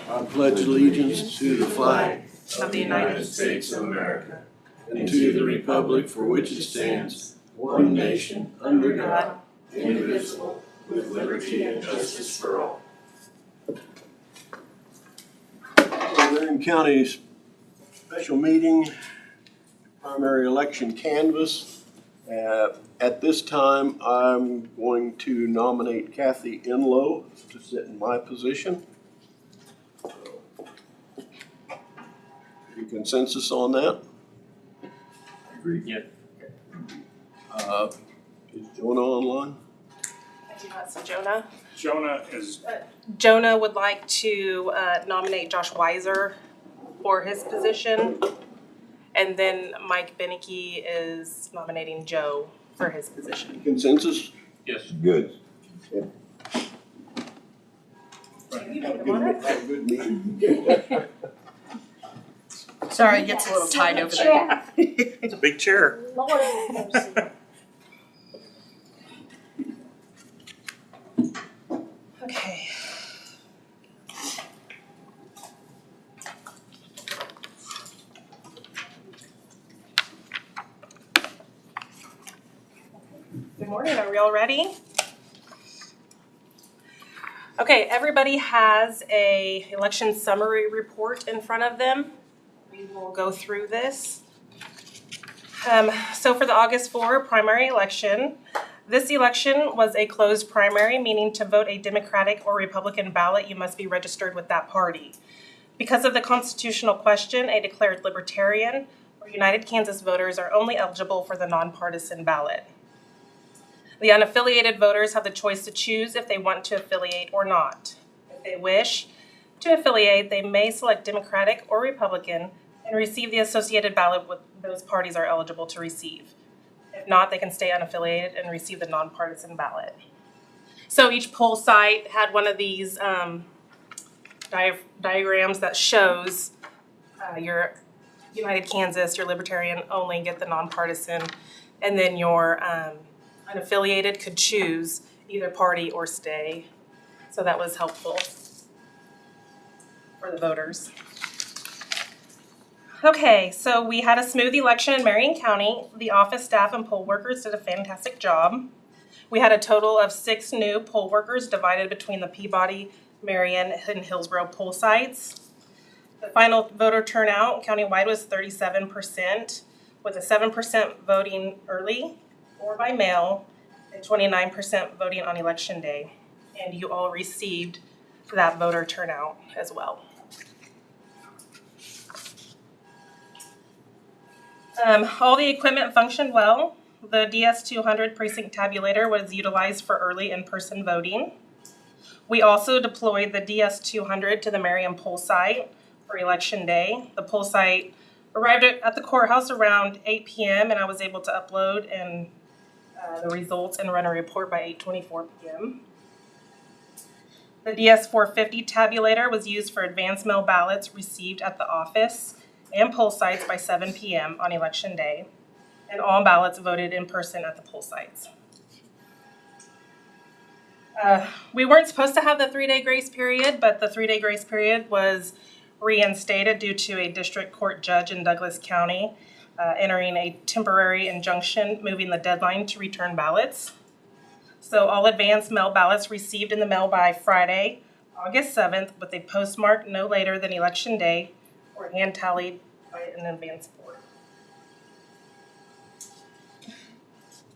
I pledge allegiance to the flag of the United States of America and to the republic for which it stands, one nation, under God, indivisible, with liberty and justice for all. Marion County's special meeting, primary election canvass. At this time, I'm going to nominate Kathy Enlow to sit in my position. Any consensus on that? Agreed. Yep. Is Jonah online? I do not see Jonah. Jonah Would like to nominate Josh Weiser for his position. And then Mike Beneke is nominating Joe for his position. Consensus? Yes. Good. You Have want it? a good meeting. Sorry, it gets a little tight over there. It's a big chair. Lord have mercy. Okay. Good morning, are we all ready? Okay, everybody has a election summary report in front of them. We will go through this. So for the August 4 primary election, this election was a closed primary, meaning to vote a Democratic or Republican ballot, you must be registered with that party. Because of the constitutional question, a declared Libertarian or United Kansas voters are only eligible for the nonpartisan ballot. The unaffiliated voters have the choice to choose if they want to affiliate or not. If they wish to affiliate, they may select Democratic or Republican and receive the associated ballot with those parties are eligible to receive. If not, they can stay unaffiliated and receive the nonpartisan ballot. So each poll site had one of these diagrams that shows your United Kansas, your Libertarian only get the nonpartisan, and then your unaffiliated could choose either party or stay. So that was helpful for the voters. Okay, so we had a smooth election in Marion County. The office staff and poll workers did a fantastic job. We had a total of 6 new poll workers divided between the Peabody, Marion, and Hillsborough poll sites. The final voter turnout countywide was 37%, with a 7% voting early or by mail, and 29% voting on election day. And you all received that voter turnout as well. All the equipment functioned well. The DS200 precinct tabulator was utilized for early in-person voting. We also deployed the DS200 to the Marion poll site for election day. The poll site arrived at the courthouse around 8 p.m. and I was able to upload and the results and run a report by 8:24 p.m. The DS450 tabulator was used for advance mail ballots received at the office and poll sites by 7 p.m. on election day, and all ballots voted in person at the poll sites. We weren't supposed to have the 3-day grace period, but the 3-day grace period was reinstated due to a district court judge in Douglas County entering a temporary injunction moving the deadline to return ballots. So all advance mail ballots received in the mail by Friday, August 7th, with a postmark no later than election day, were hand tallied by an advance board.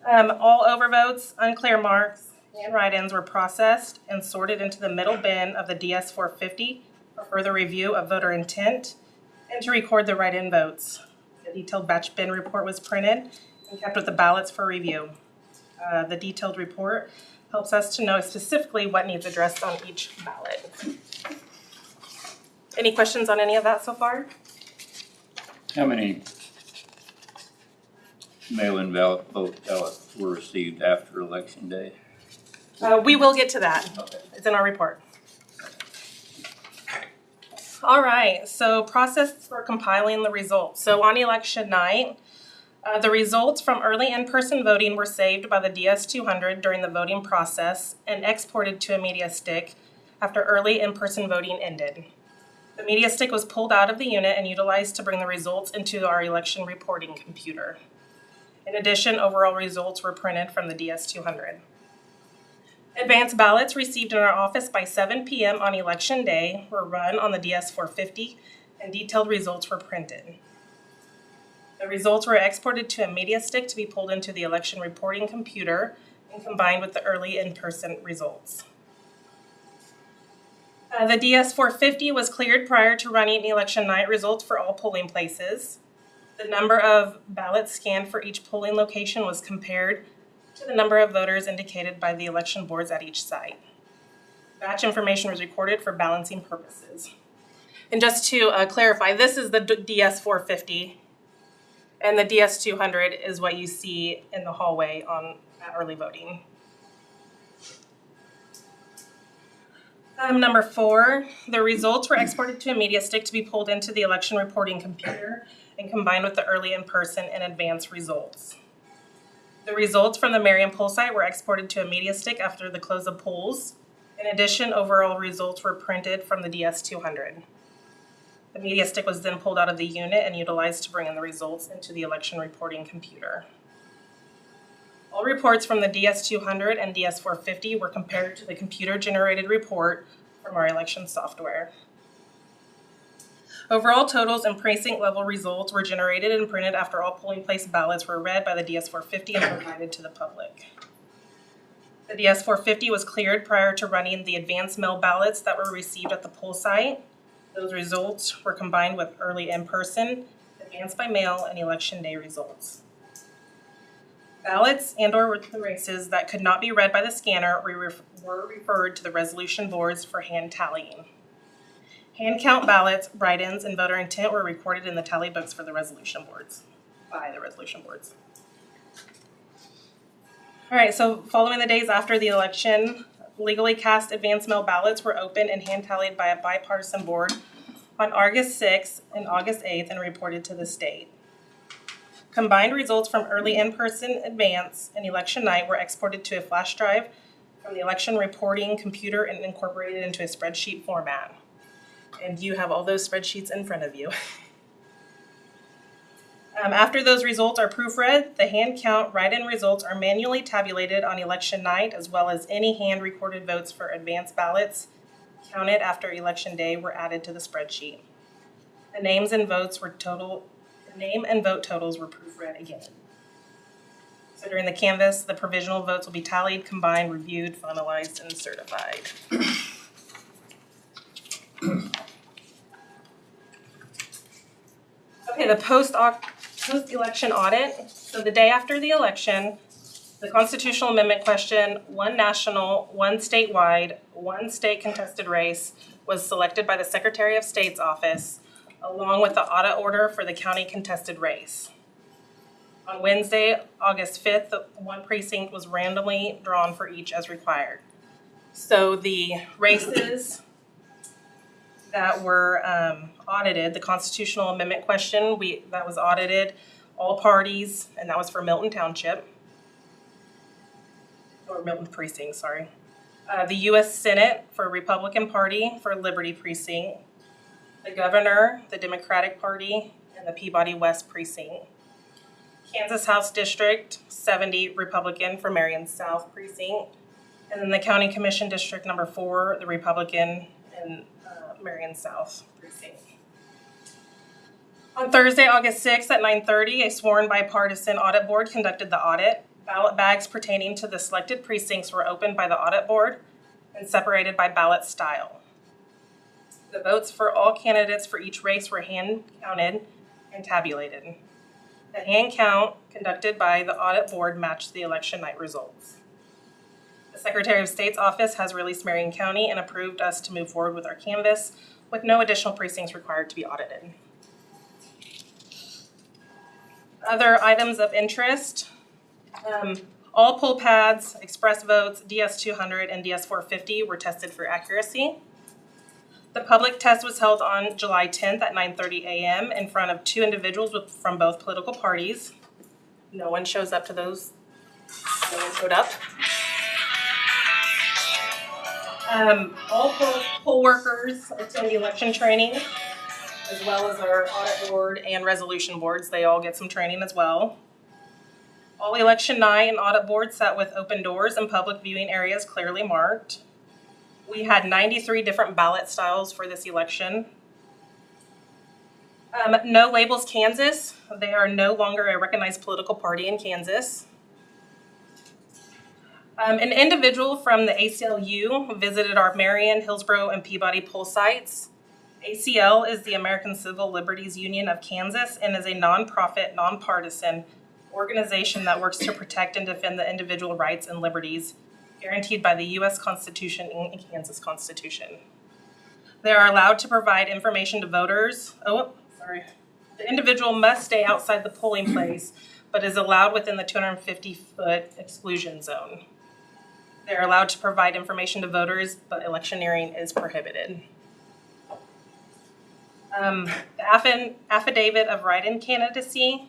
All overvotes, unclear marks, and write-ins were processed and sorted into the middle bin of the DS450 for further review of voter intent and to record the write-in votes. A detailed batch bin report was printed and kept with the ballots for review. The detailed report helps us to know specifically what needs addressed on each ballot. Any questions on any of that so far? How many mail-in vote ballots were received after election day? We will get to that. Okay. It's in our report. All right, so process for compiling the results. So on election night, the results from early in-person voting were saved by the DS200 during the voting process and exported to a media stick after early in-person voting ended. The media stick was pulled out of the unit and utilized to bring the results into our election reporting computer. In addition, overall results were printed from the DS200. Advance ballots received in our office by 7 p.m. on Election Day were run on the DS450, and detailed results were printed. The results were exported to a media stick to be pulled into the election reporting computer and combined with the early in-person results. The DS450 was cleared prior to running election night results for all polling places. The number of ballots scanned for each polling location was compared to the number of voters indicated by the election boards at each site. Batch information was recorded for balancing purposes. And just to clarify, this is the DS450, and the DS200 is what you see in the hallway at early voting. Number 4, the results were exported to a media stick to be pulled into the election reporting computer and combined with the early in-person and advance results. The results from the Marion poll site were exported to a media stick after the close of polls. In addition, overall results were printed from the DS200. The media stick was then pulled out of the unit and utilized to bring in the results into the election reporting computer. All reports from the DS200 and DS450 were compared to the computer-generated report from our election software. Overall totals and precinct-level results were generated and printed after all polling place ballots were read by the DS450 and provided to the public. The DS450 was cleared prior to running the advance mail ballots that were received at the poll site. Those results were combined with early in-person, advance by mail, and election day results. Ballots and/or the races that could not be read by the scanner were referred to the resolution boards for hand tallying. Hand count ballots, write-ins, and voter intent were recorded in the tally books for the resolution boards, by the resolution boards. All right, so following the days after the election, legally cast advance mail ballots were opened and hand tallied by a bipartisan board on August 6th and August 8th and reported to the state. Combined results from early in-person, advance, and election night were exported to a flash drive from the election reporting computer and incorporated into a spreadsheet format. And you have all those spreadsheets in front of you. After those results are proofread, the hand count write-in results are manually tabulated on election night, as well as any hand-recorded votes for advance ballots counted after election day were added to the spreadsheet. The names and vote totals were proofread again. So during the canvass, the provisional votes will be tallied, combined, reviewed, finalized, and certified. Okay, the post-election audit. So the day after the election, the constitutional amendment question, one national, one statewide, one state contested race was selected by the Secretary of State's office, along with the audit order for the county contested race. On Wednesday, August 5th, one precinct was randomly drawn for each as required. So the races that were audited, the constitutional amendment question, that was audited, all parties, and that was for Milton Township, or Milton Precinct, sorry. The U.S. Senate for Republican Party for Liberty Precinct, the Governor, the Democratic Party, and the Peabody West Precinct. Kansas House District 70 Republican for Marion South Precinct, and then the County Commission District number 4, the Republican and Marion South Precinct. On Thursday, August 6th at 9:30, a sworn bipartisan audit board conducted the audit. Ballot bags pertaining to the selected precincts were opened by the audit board and separated by ballot style. The votes for all candidates for each race were hand counted and tabulated. The hand count conducted by the audit board matched the election night results. The Secretary of State's office has released Marion County and approved us to move forward with our canvass with no additional precincts required to be audited. Other items of interest, all poll pads, express votes, DS200 and DS450 were tested for accuracy. The public test was held on July 10th at 9:30 a.m. in front of 2 individuals from both political parties. No one shows up to those. No one showed up. All poll workers attend election training, as well as our audit board and resolution boards. They all get some training as well. All election night and audit boards sat with open doors and public viewing areas clearly marked. We had 93 different ballot styles for this election. No labels Kansas. They are no longer a recognized political party in Kansas. An individual from the ACLU visited our Marion, Hillsborough, and Peabody poll sites. ACL is the American Civil Liberties Union of Kansas and is a nonprofit, nonpartisan organization that works to protect and defend the individual rights and liberties guaranteed by the U.S. Constitution and the Kansas Constitution. They are allowed to provide information to voters. The individual must stay outside the polling place, but is allowed within the 250-foot exclusion zone. They are allowed to provide information to voters, but electioneering is prohibited. The affidavit of write-in candidacy.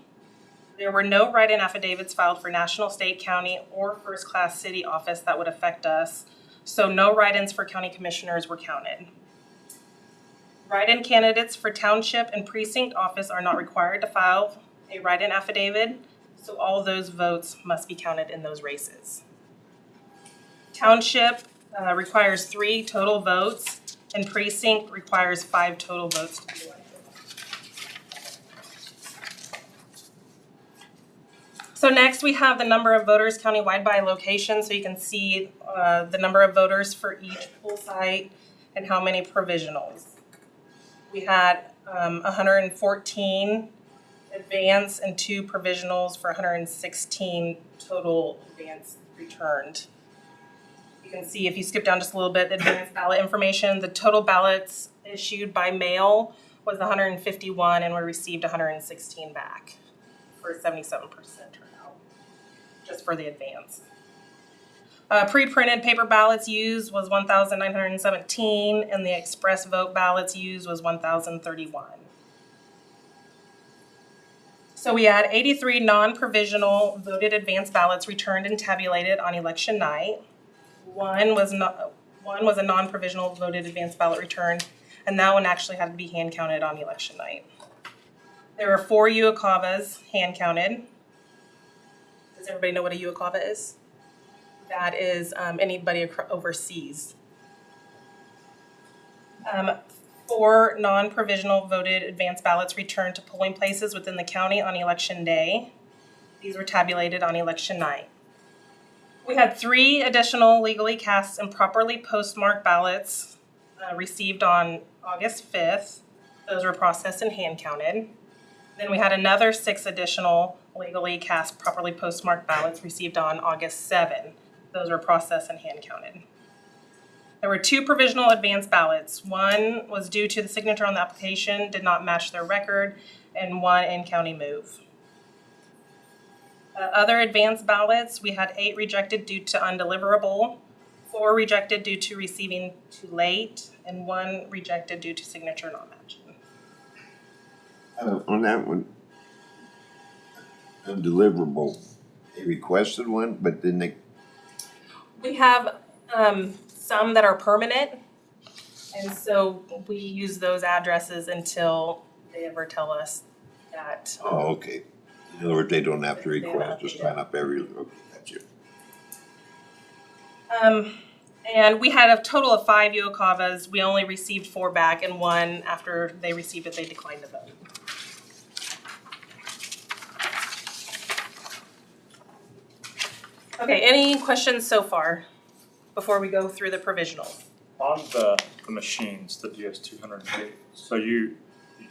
There were no write-in affidavits filed for national, state, county, or first-class city office that would affect us, so no write-ins for county commissioners were counted. Write-in candidates for township and precinct office are not required to file a write-in affidavit, so all those votes must be counted in those races. Township requires 3 total votes, and precinct requires 5 total votes to be elected. So next we have the number of voters countywide by location, so you can see the number of voters for each poll site and how many provisionals. We had 114 advance and 2 provisionals for 116 total advance returned. You can see if you skip down just a little bit, the advance ballot information, the total ballots issued by mail was 151 and we received 116 back for 77% turnout, just for the advance. Pre-printed paper ballots used was 1,917 and the express vote ballots used was 1,031. So we had 83 non-provisional voted advance ballots returned and tabulated on election night. One was a non-provisional voted advance ballot returned, and that one actually had to be hand counted on election night. There were 4 UOCAVAs hand counted. Does everybody know what a UOCAVA is? That is anybody overseas. 4 non-provisional voted advance ballots returned to polling places within the county on election day. These were tabulated on election night. We had 3 additional legally cast and properly postmarked ballots received on August 5th. Those were processed and hand counted. Then we had another 6 additional legally cast, properly postmarked ballots received on August 7th. Those were processed and hand counted. There were 2 provisional advance ballots. One was due to the signature on the application, did not match their record, and 1 in-county move. Other advance ballots, we had 8 rejected due to undeliverable, 4 rejected due to receiving too late, and 1 rejected due to signature not matching. On that one, undeliverable, they requested one, but then they. We have some that are permanent, and so we use those addresses until they ever tell us that. Oh, okay. In other words, they don't have to request to sign up every. Okay, that's it. And we had a total of 5 UOCAVAs. We only received 4 back, and 1 after they received it, they declined to vote. Okay, any questions so far before we go through the provisionals? On the machines, the DS200, so you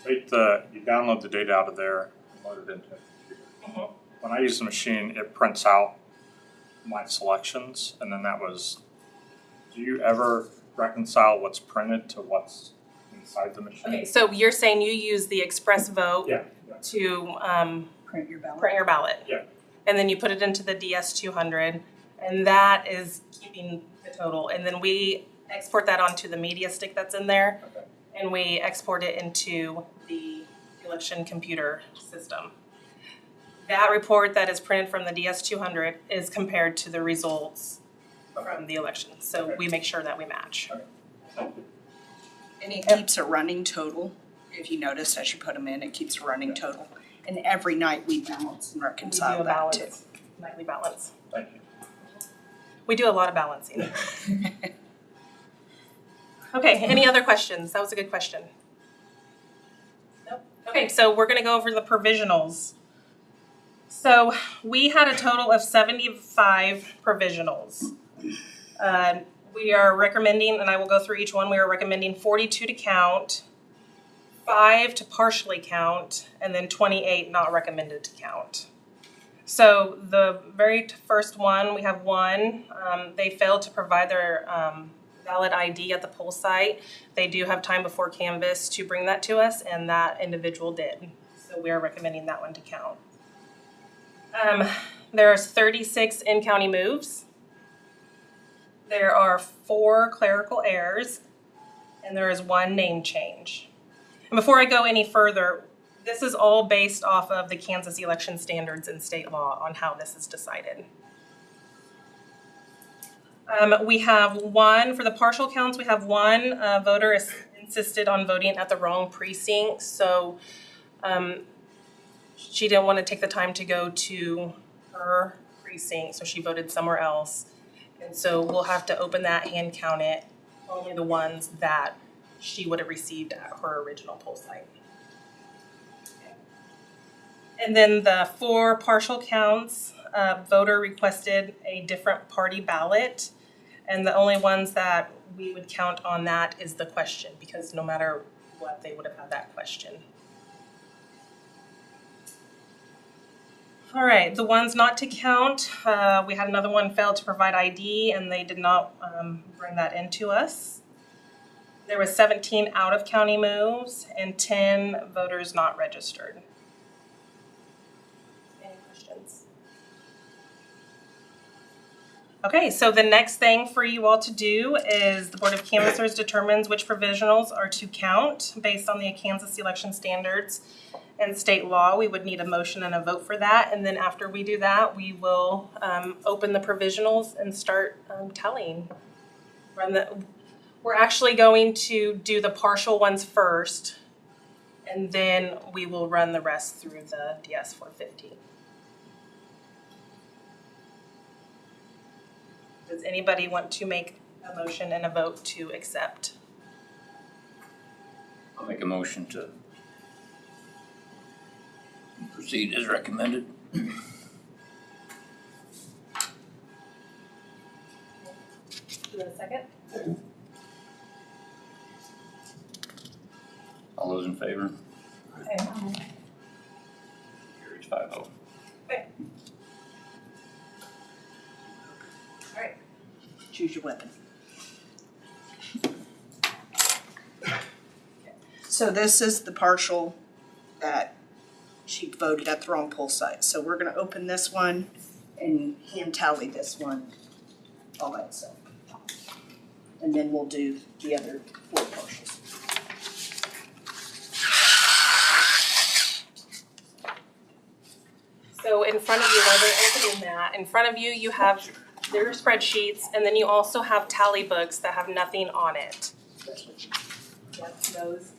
download the data out of there and load it into a computer. Mm-hmm. When I use the machine, it prints out my selections, and then do you ever reconcile what's printed to what's inside the machine? Okay, so you're saying you use the express vote to Print your ballot. print your ballot. Yeah. And then you put it into the DS200, and that is keeping the total. And then we export that onto the media stick that's in there, Okay. and we export it into the election computer system. That report that is printed from the DS200 is compared to the results from the election. So we make sure that we match. And it keeps a running total. If you notice, as you put them in, it keeps a running total. And every night we balance and We do reconcile a that too. balance, nightly balance. Thank you. We do a lot of balancing. Okay, any other questions? That was a good question. Nope. Okay, so we're gonna go over the provisionals. So we had a total of 75 provisionals. We are recommending, and I will go through each one, we are recommending 42 to count, 5 to partially count, and then 28 not recommended to count. So the very first one, we have one, they failed to provide their valid ID at the poll site. They do have time before canvass to bring that to us, and that individual did. So we are recommending that one to count. There's 36 in-county moves. There are 4 clerical errors, and there is 1 name change. And before I go any further, this is all based off of the Kansas election standards and state law on how this is decided. We have 1, for the partial counts, we have 1 voter insisted on voting at the wrong precinct. So she didn't want to take the time to go to her precinct, so she voted somewhere else. And so we'll have to open that, hand count it, only the ones that she would have received at her original poll site. And then the 4 partial counts, voter requested a different party ballot. And the only ones that we would count on that is the question, because no matter what, they would have had that question. All right, the ones not to count, we had another one fail to provide ID, and they did not bring that into us. There was 17 out-of-county moves and 10 voters not registered. Any questions? Okay, so the next thing for you all to do is the Board of Canvassers determines which provisionals are to count based on the Kansas election standards and state law. We would need a motion and a vote for that. And then after we do that, we will open the provisionals and start tallying. We're actually going to do the partial ones first, and then we will run the rest through the DS 450. Does anybody want to make a motion and a vote to accept? I'll make a motion to proceed as recommended. Do you want a second? All those in favor? Okay. Carries 5-0. Choose your weapon. So this is the partial that she voted at the wrong poll site. So we're gonna open this one and hand tally this one all by itself. And then we'll do the other 4 partials. So in front of you, while they're opening that, in front of you, you have their spreadsheets, and then you also have tally books that have nothing on it. Yep, those.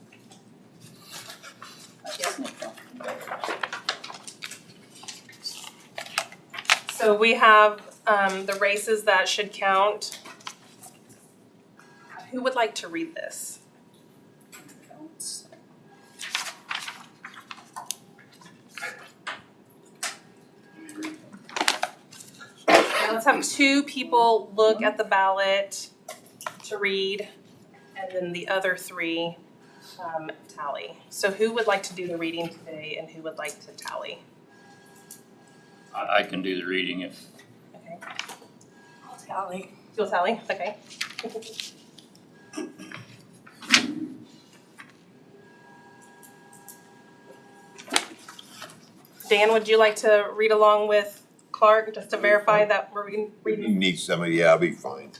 So we have the races that should count. Who would like to read this? Now let's have 2 people look at the ballot to read, and then the other 3 tally. So who would like to do the reading today, and who would like to tally? I can do the reading if, Okay. I'll tally. You'll tally? Okay. Dan, would you like to read along with Clark just to verify that we're You reading? need somebody, yeah, I'll be fine.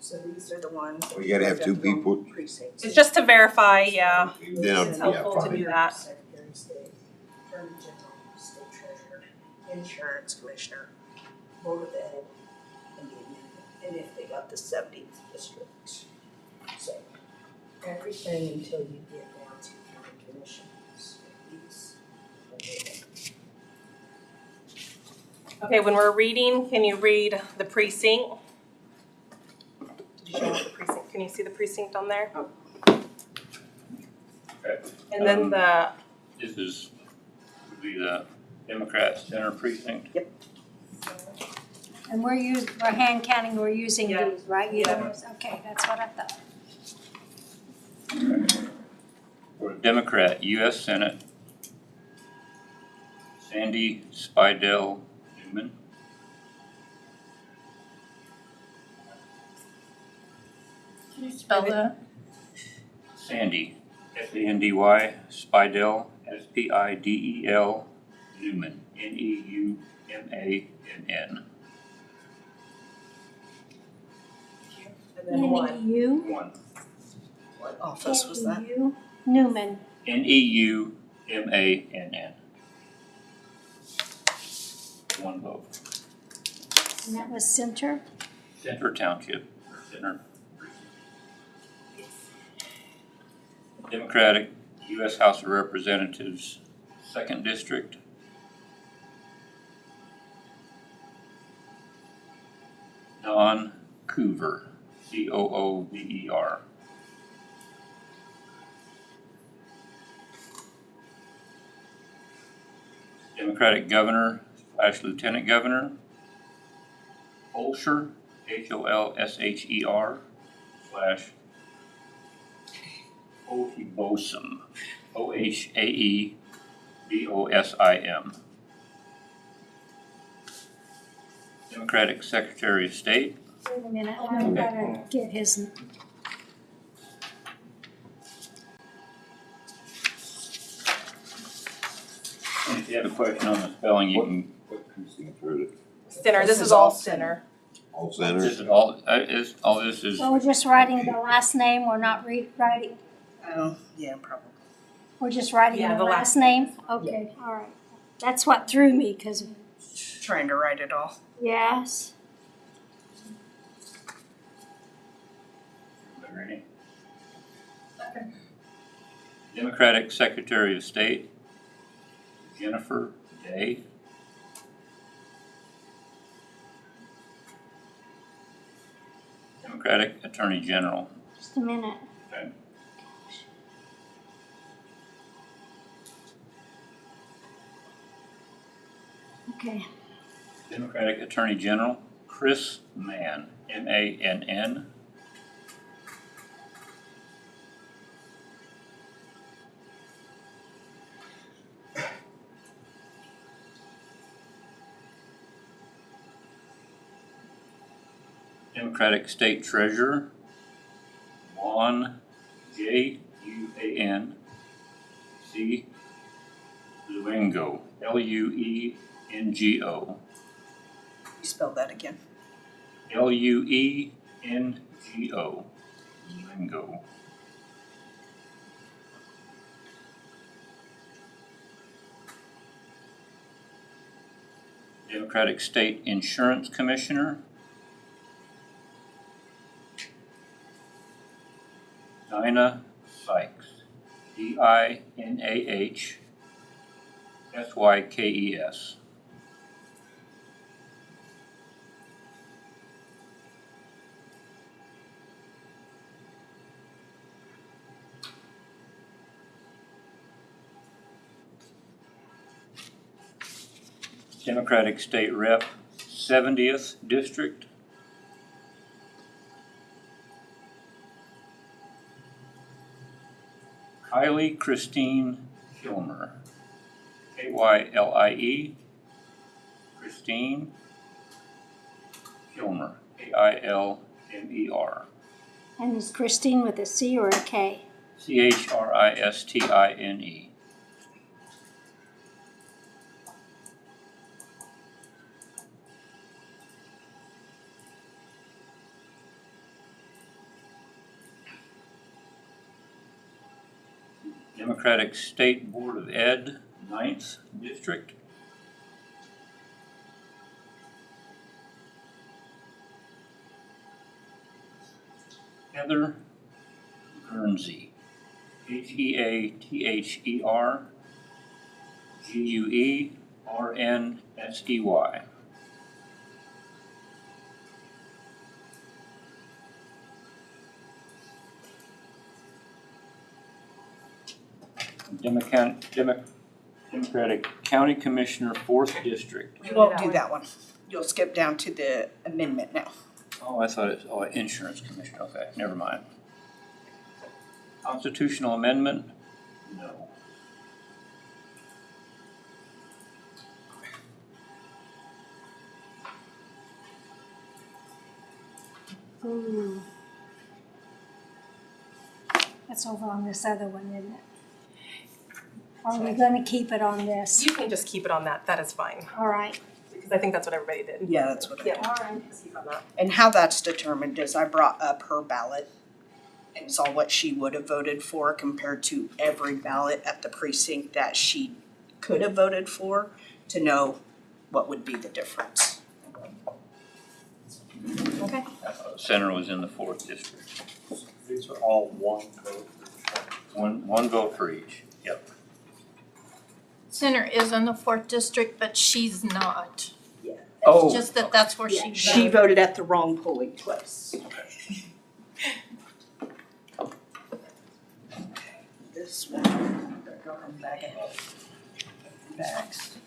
So these are the ones. We gotta have 2 people. Precincts. It's just to verify, yeah. Then It's I'm, yeah, helpful to fine. do that. Secretary of State, Attorney General, State Treasurer, Insurance Commissioner, Board of Ed, and the Administrator. and if they got the 70th district. So everything until you get down to county commissions. These are the- Okay, when we're reading, can you read the precinct? Did you show us the precinct? Can you see the precinct on there? Okay. And then the, This would be the Democrat Center precinct. And we're hand counting, we're using Yeah. these, right? You Yeah. don't- Okay, that's what I thought. For the Democrat, U.S. Senate, Sandy Spidell Newman. Can you spell that? Sandy, S-A-N-D-Y, Spidell, S-P-I-D-E-L, Newman, N-E-U-M-A-N-N. and then one. NEU? One. What office was that? NEU? Newman. N-E-U-M-A-N-N. One vote. And that was Center? Center Township, Center. Democratic, U.S. House of Representatives, Second District. Don Coover, C-O-O-V-E-R. Democratic Governor / Lieutenant Governor, Holsher, H-O-L-S-H-E-R / Ohebosim, O-H-A-E-B-O-S-I-M. Democratic Secretary of State, Wait a minute, I've gotta get his. and if you have a question on the spelling, you can. What precinct are it? Center, this is all center. All This centers? is all this is, So we're just writing the last name, we're not writing, Oh, yeah, probably. we're just writing Yeah, the the last name? Okay, all right. That's what threw me, cause, Trying to write it all. yes. ready? Democratic Secretary of State, Jennifer Day. Democratic Attorney General, Just a minute. okay. Okay, Democratic Attorney General, Chris Mann, M-A-N-N. Democratic State Treasurer, Juan, J-U-A-N, C. Luengo, L-U-E-N-G-O. You spelled that again. L-U-E-N-G-O, Luengo. Democratic State Insurance Commissioner, Dinah Sykes, D-I-N-A-H-S-Y-K-E-S. Democratic State Rep, 70th District, Kylie Christine Kilmer, K-Y-L-I-E, Christine Kilmer, K-I-L-M-E-R, and is Christine with a C or a K? C-H-R-I-S-T-I-N-E. Democratic State Board of Ed, 9th District, Heather Guernsey. Heather Guernsey. Democratic County Commissioner, 4th District. We won't do that one. You'll skip down to the amendment now. Oh, I thought it was, Insurance Commissioner, okay, never mind. Constitutional Amendment? No. That's over on this other one, isn't it? Are we gonna keep it on this? You can just keep it on that, that is fine, All right, because I think that's what everybody did. Yeah, that's what I did. all right. Just keep on that. And how that's determined is I brought up her ballot and saw what she would have voted for compared to every ballot at the precinct that she could have voted for to know what would be the difference. Okay. I thought Center was in the 4th District. These are all one vote. One vote for each, yep. Center is in the 4th district, but she's not. Yeah. Oh, It's just that that's where she She voted at the wrong polling place. This one, they're going back in bags.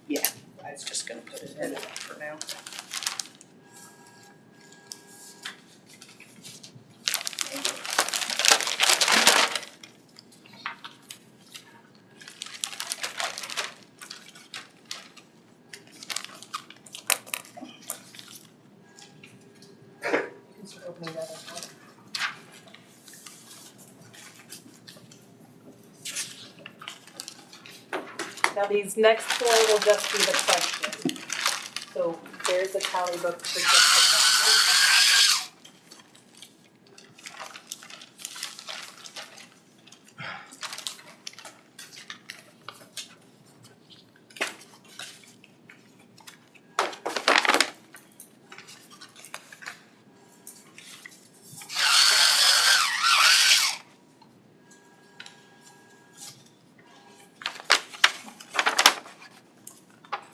Yeah, I was just gonna put it in for now. Now these next four will just be the question. So there's a tally book for just the question.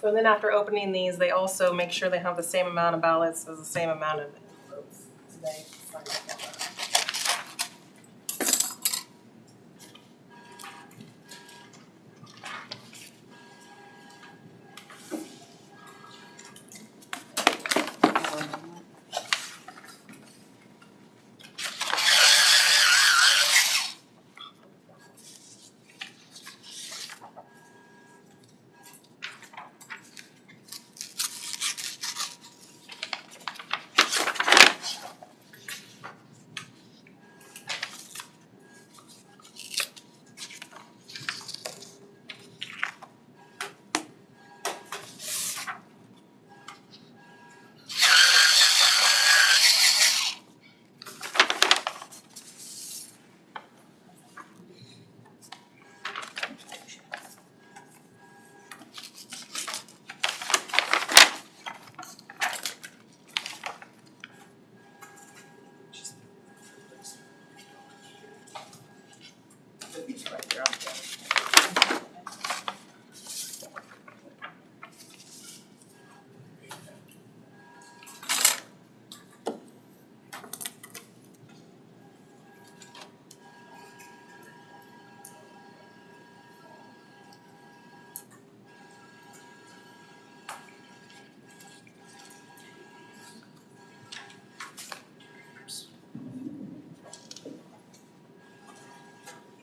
So then after opening these, they also make sure they have the same amount of ballots as the same amount of votes. So they sign off on that. It's right there on the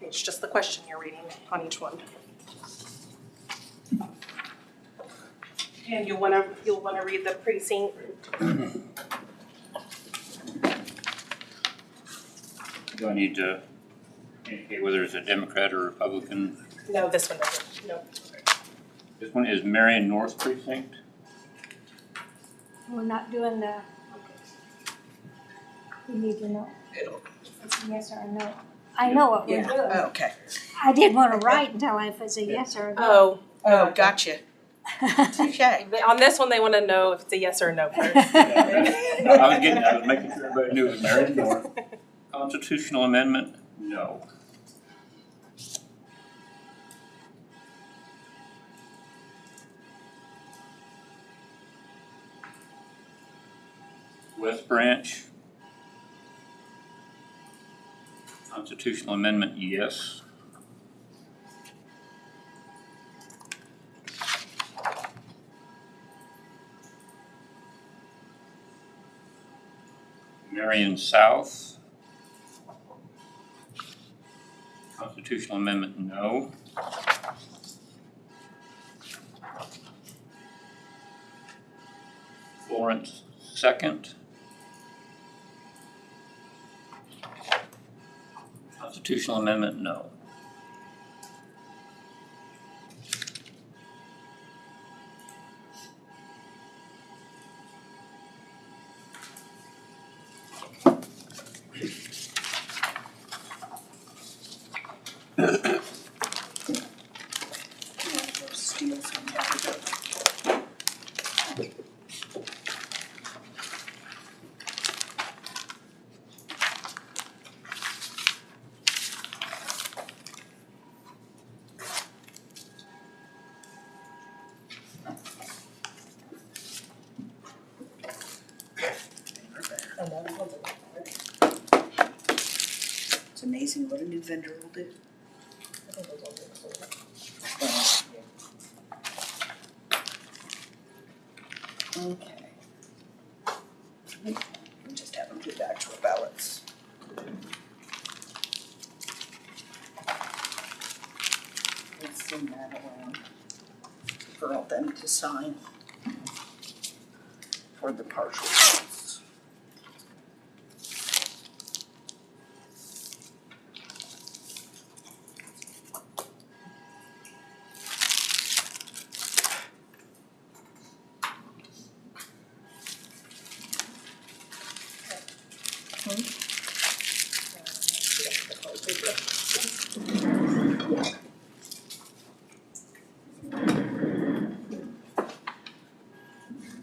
It's just the question you're reading on each one. And you'll wanna read the precinct. Do I need to indicate whether it's a Democrat or Republican? No, this one doesn't, no. This one is Marion North Precinct. We're not doing the, we need to know, It'll, it's a yes or a no. I know what we're yeah, doing. okay. I didn't wanna write until if it's a yes or a no. Oh, Oh, gotcha. Touche. On this one, they want to know if it's a yes or a no first. I was making sure everybody knew it was Mary Moore. Constitutional amendment, no. West Branch. Constitutional amendment, yes. Marion South. Constitutional amendment, no. Florence Second. Constitutional amendment, no. Steal some. It's amazing what a new vendor will do. Okay. We'll just have them do the actual ballots. Let's send that around for all them to sign for the partial votes.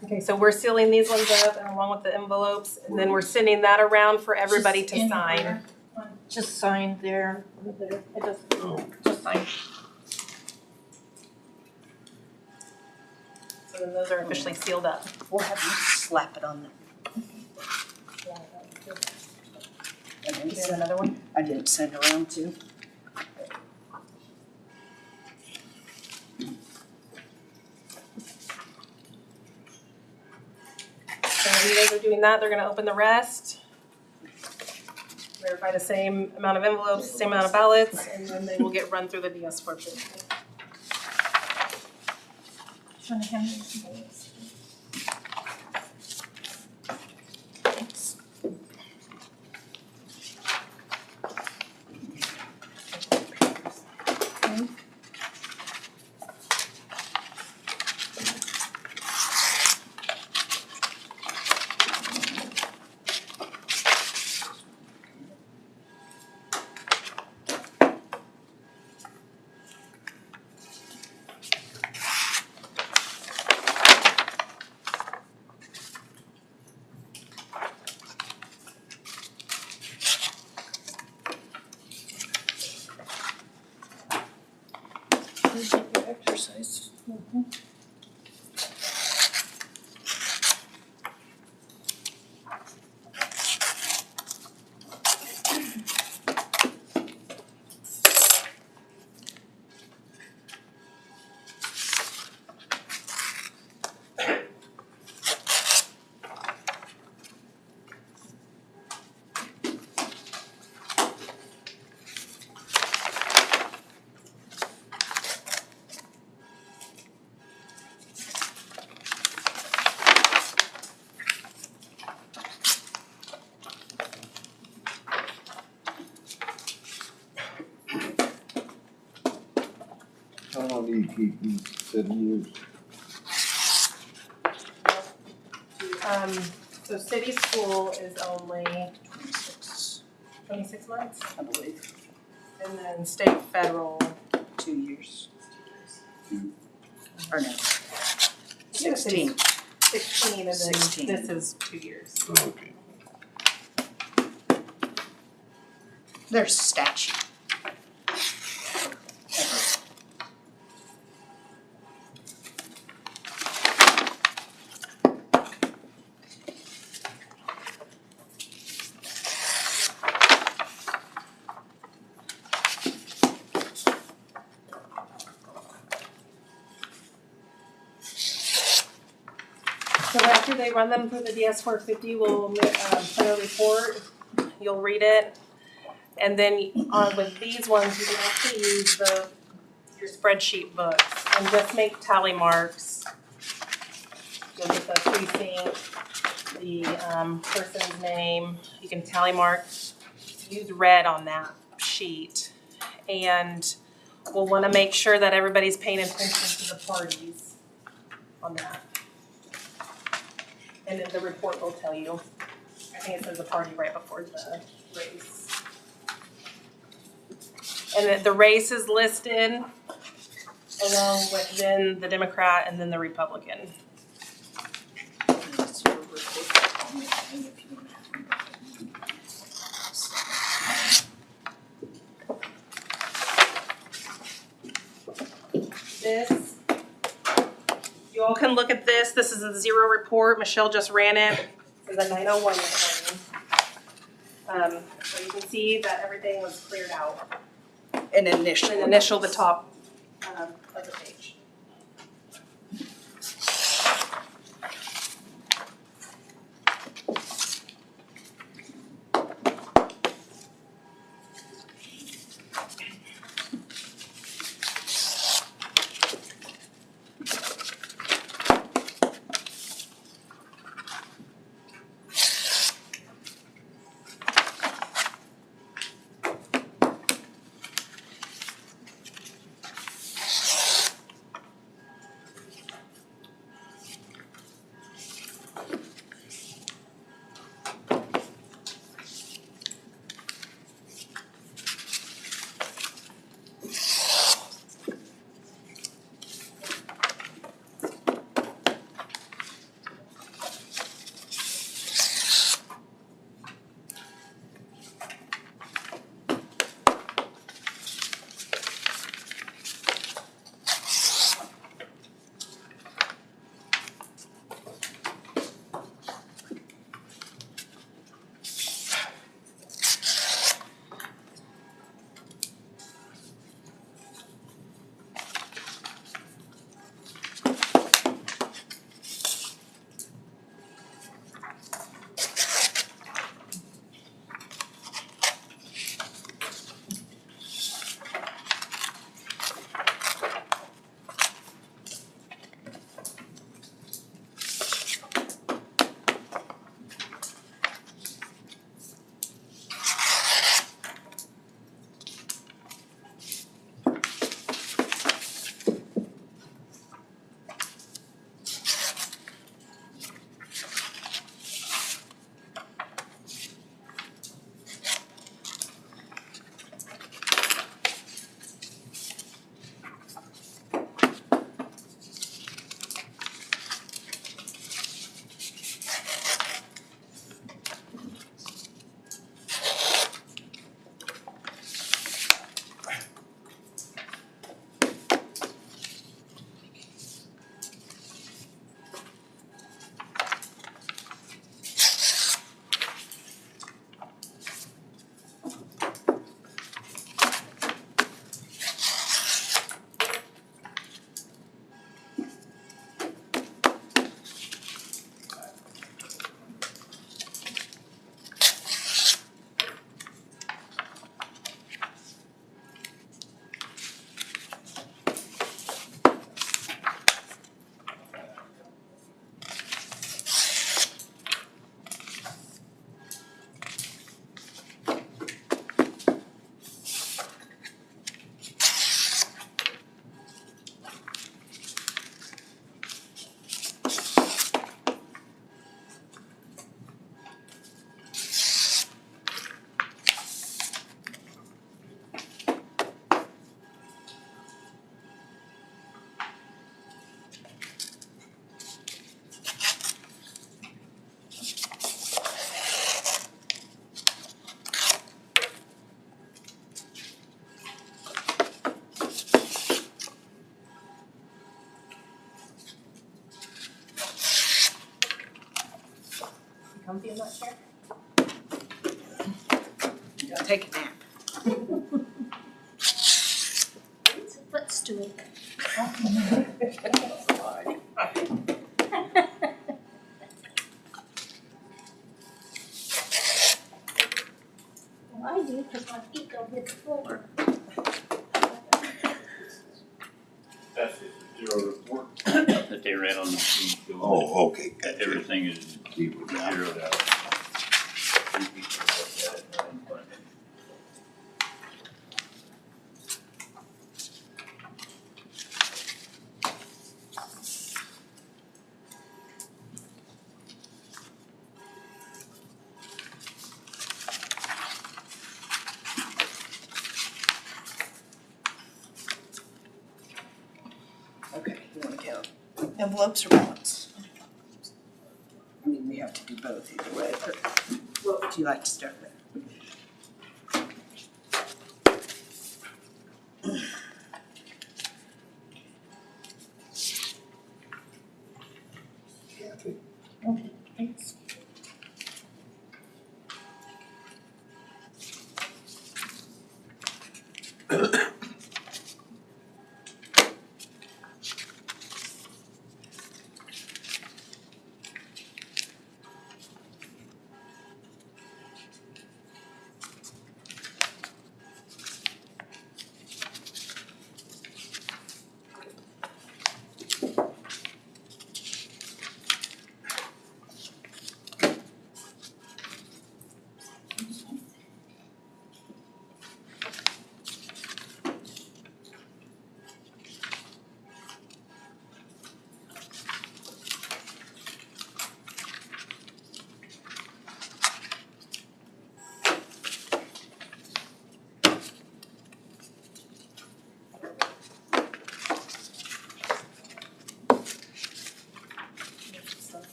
Okay, so we're sealing these ones up and along with the envelopes, and then we're sending that around for everybody Just to in sign. here. Just sign there, it doesn't, just sign. So then those are officially sealed up. We'll have you slap it on there. And then Is there another one? I didn't send around too. So when you guys are doing that, they're gonna open the rest. Verify the same amount of envelopes, same amount of ballots, and then they will get run through the DS portion. Trying to hand these. Exercise. How long do you keep these, 7 years? So city school is only 26, 26 months, I believe, and then state federal. 2 years. Or no, 16. 16 and then 16. this is 2 years. Okay. There's a statute. So after they run them through the DS-450, we'll play a report. You'll read it, and then with these ones, you can actually use your spreadsheet books and just make tally marks. You'll get the precinct, the person's name. You can tally mark. Use red on that sheet, and we'll want to make sure that everybody's paying attention to the parties on that. And then the report will tell you. I think it says the party right before the race. And then the race is listed along with then the Democrat and then the Republican. That's your report on the thing if you want to. This, you all can look at this. This is a zero report. Michelle just ran it for the 901 recording. So you can see that everything was cleared out. An initial. And initial the top of the page. in that chair. You gotta take a nap. It's a footstool. Well, I do, because my feet don't hit the floor. That's the zero report that they read on the machine. Oh, okay, gotcha. Everything is Keep it down. zeroed out. Okay, you wanna count envelopes or ballots? I mean, we have to do both either way, but what would you like to start with? Kathy. Okay, thanks.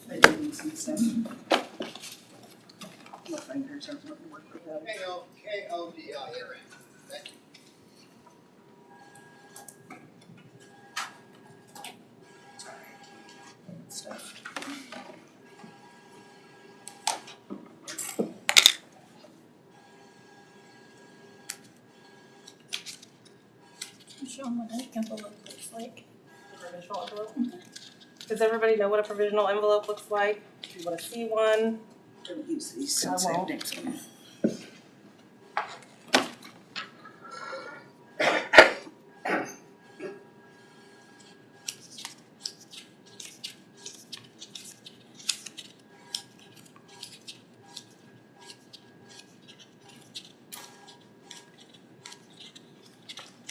Fittings and stuff. My fingers aren't wanting to work with that. K-O-D-I. Thank you. Stuff. Show them what that envelope looks like. Provisional envelope. Does everybody know what a provisional envelope looks like? Do you wanna see one? Don't use these I since I have won't. next one.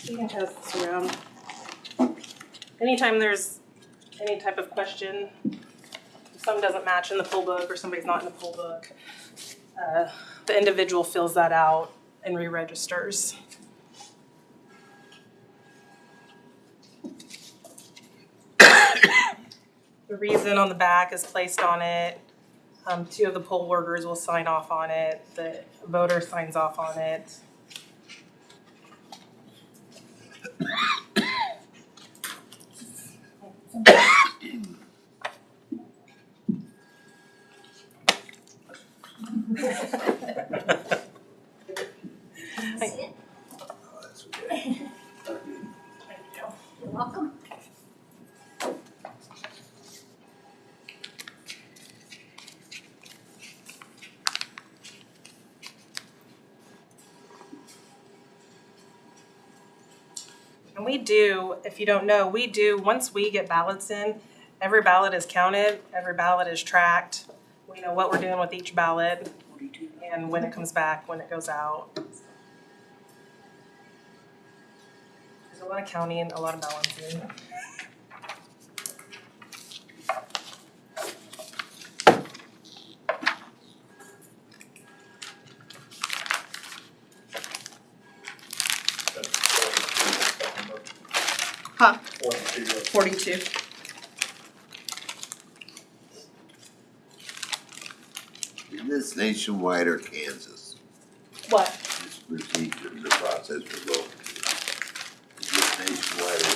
You can pass this around. Anytime there's any type of question, if something doesn't match in the poll book or somebody's not in the poll book, the individual fills that out and re-registers. The reason on the back is placed on it. 2 of the poll workers will sign off on it. The voter signs off on it. Oh, that's okay. You're welcome. And we do, if you don't know, we do, once we get ballots in, every ballot is counted, every ballot is tracked. We know what we're doing with each ballot and when it comes back, when it goes out. There's a lot of counting, a lot of balancing. Huh? 42. 42. Is this nationwide or Kansas? What? This procedure, the process for voting? Is this nationwide or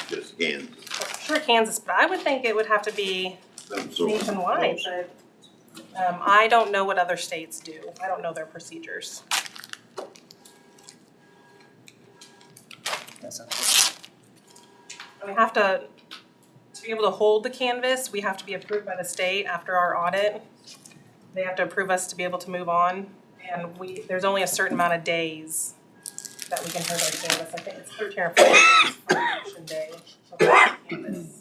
just Kansas? Sure, Kansas, but I would think it would have to be Some sort of nationwide, proposal. but I don't know what other states do. I don't know their procedures. We have to be able to hold the canvas, we have to be approved by the state after our audit. They have to approve us to be able to move on, and there's only a certain amount of days that we can hold our canvas. I think it's 13 or 14 days for action day of the canvas.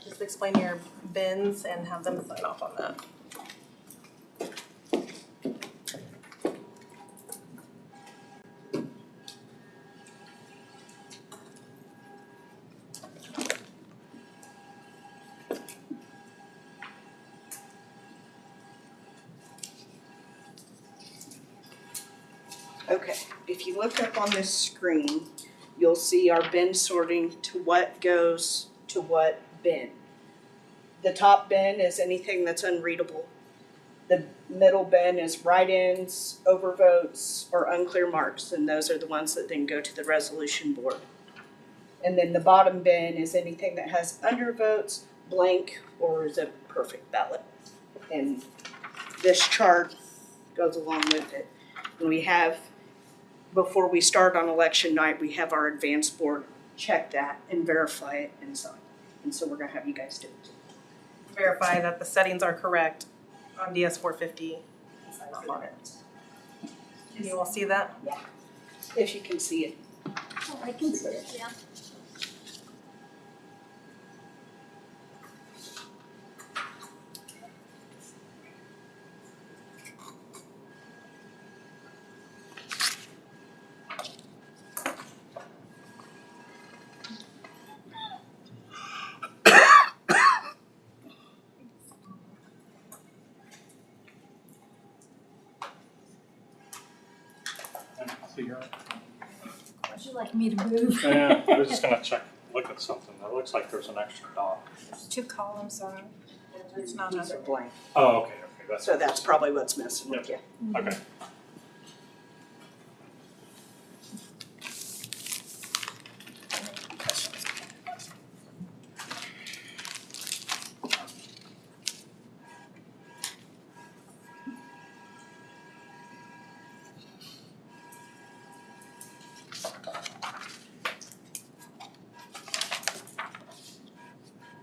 Just explain your bins and have them sign off on that. Okay, if you look up on this screen, you'll see our bin sorting to what goes to what bin. The top bin is anything that's unreadable. The middle bin is write-ins, overvotes, or unclear marks, and those are the ones that then go to the resolution board. And then the bottom bin is anything that has undervotes, blank, or is a perfect ballot. And this chart goes along with it. And we have, before we start on election night, we have our advanced board check that and verify it and sign. And so we're gonna have you guys do it. Verify that the settings are correct on DS 450 and sign off on it. Can you all see that? If you can see it. Oh, I can see it, yeah. Would you like me to move? Yeah, I was just gonna look at something. It looks like there's an extra dot. There's 2 columns on, it's not These are under. blank. Oh, okay, that's. So that's probably what's messing with you. Okay.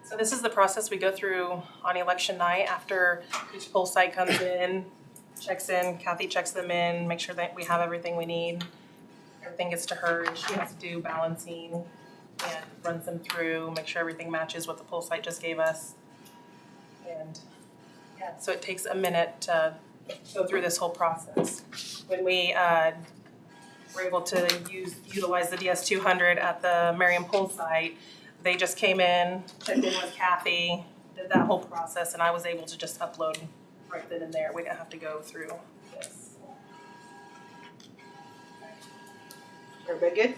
So this is the process we go through on election night after each poll site comes in, checks in, Kathy checks them in, make sure that we have everything we need. Everything gets to her and she has to do balancing and runs them through, make sure everything matches what the poll site just gave us. And yeah, so it takes a minute to go through this whole process. When we were able to utilize the DS 200 at the Marion poll site, they just came in, checked in with Kathy, did that whole process, and I was able to just upload right then and there. We didn't have to go through this. Everybody good?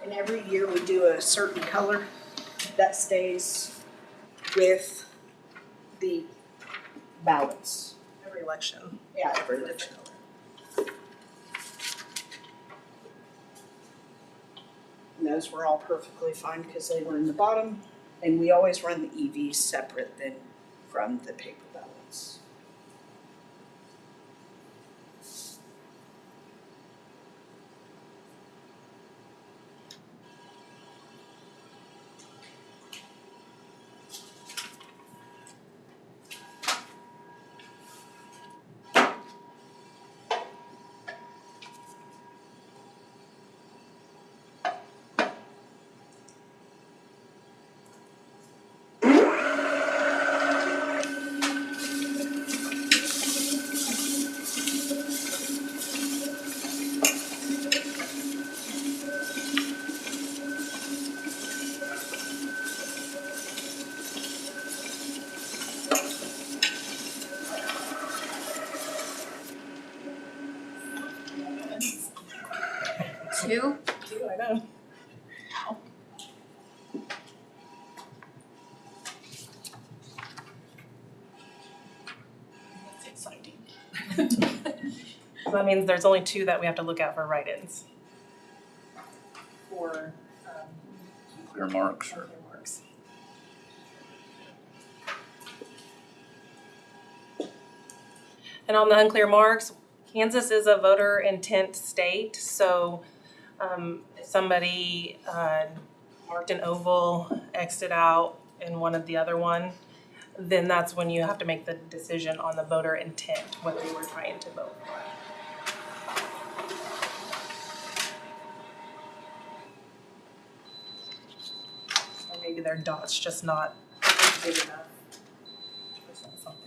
And every year we do a certain color that stays with the ballots. Every election. Yeah, every election. And those were all perfectly fine because they were in the bottom. And we always run the EVs separate than from the paper ballots. Two? I know. That's exciting. So that means there's only 2 that we have to look at for write-ins. For Clear marks or? unclear marks. And on the unclear marks, Kansas is a voter intent state, so if somebody marked an oval, X'd it out in one of the other one, then that's when you have to make the decision on the voter intent, what they were trying to vote for. Or maybe their dot's just not big enough. Or something.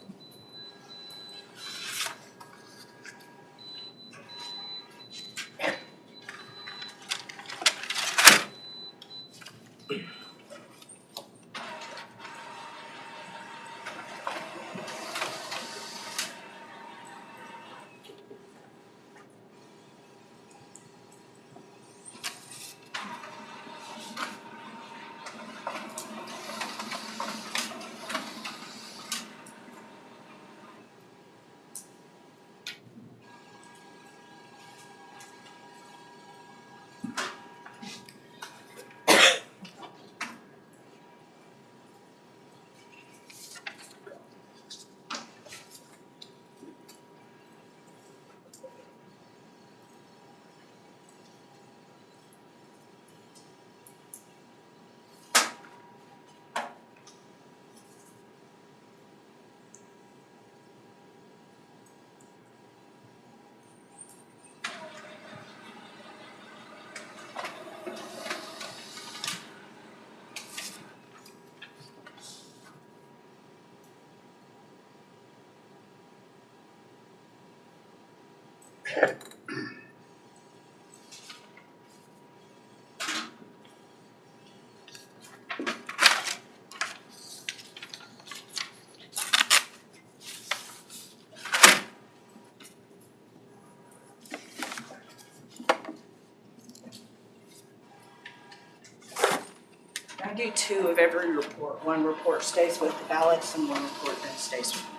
I do 2 of every report. One report stays with the ballots and one report then stays with me.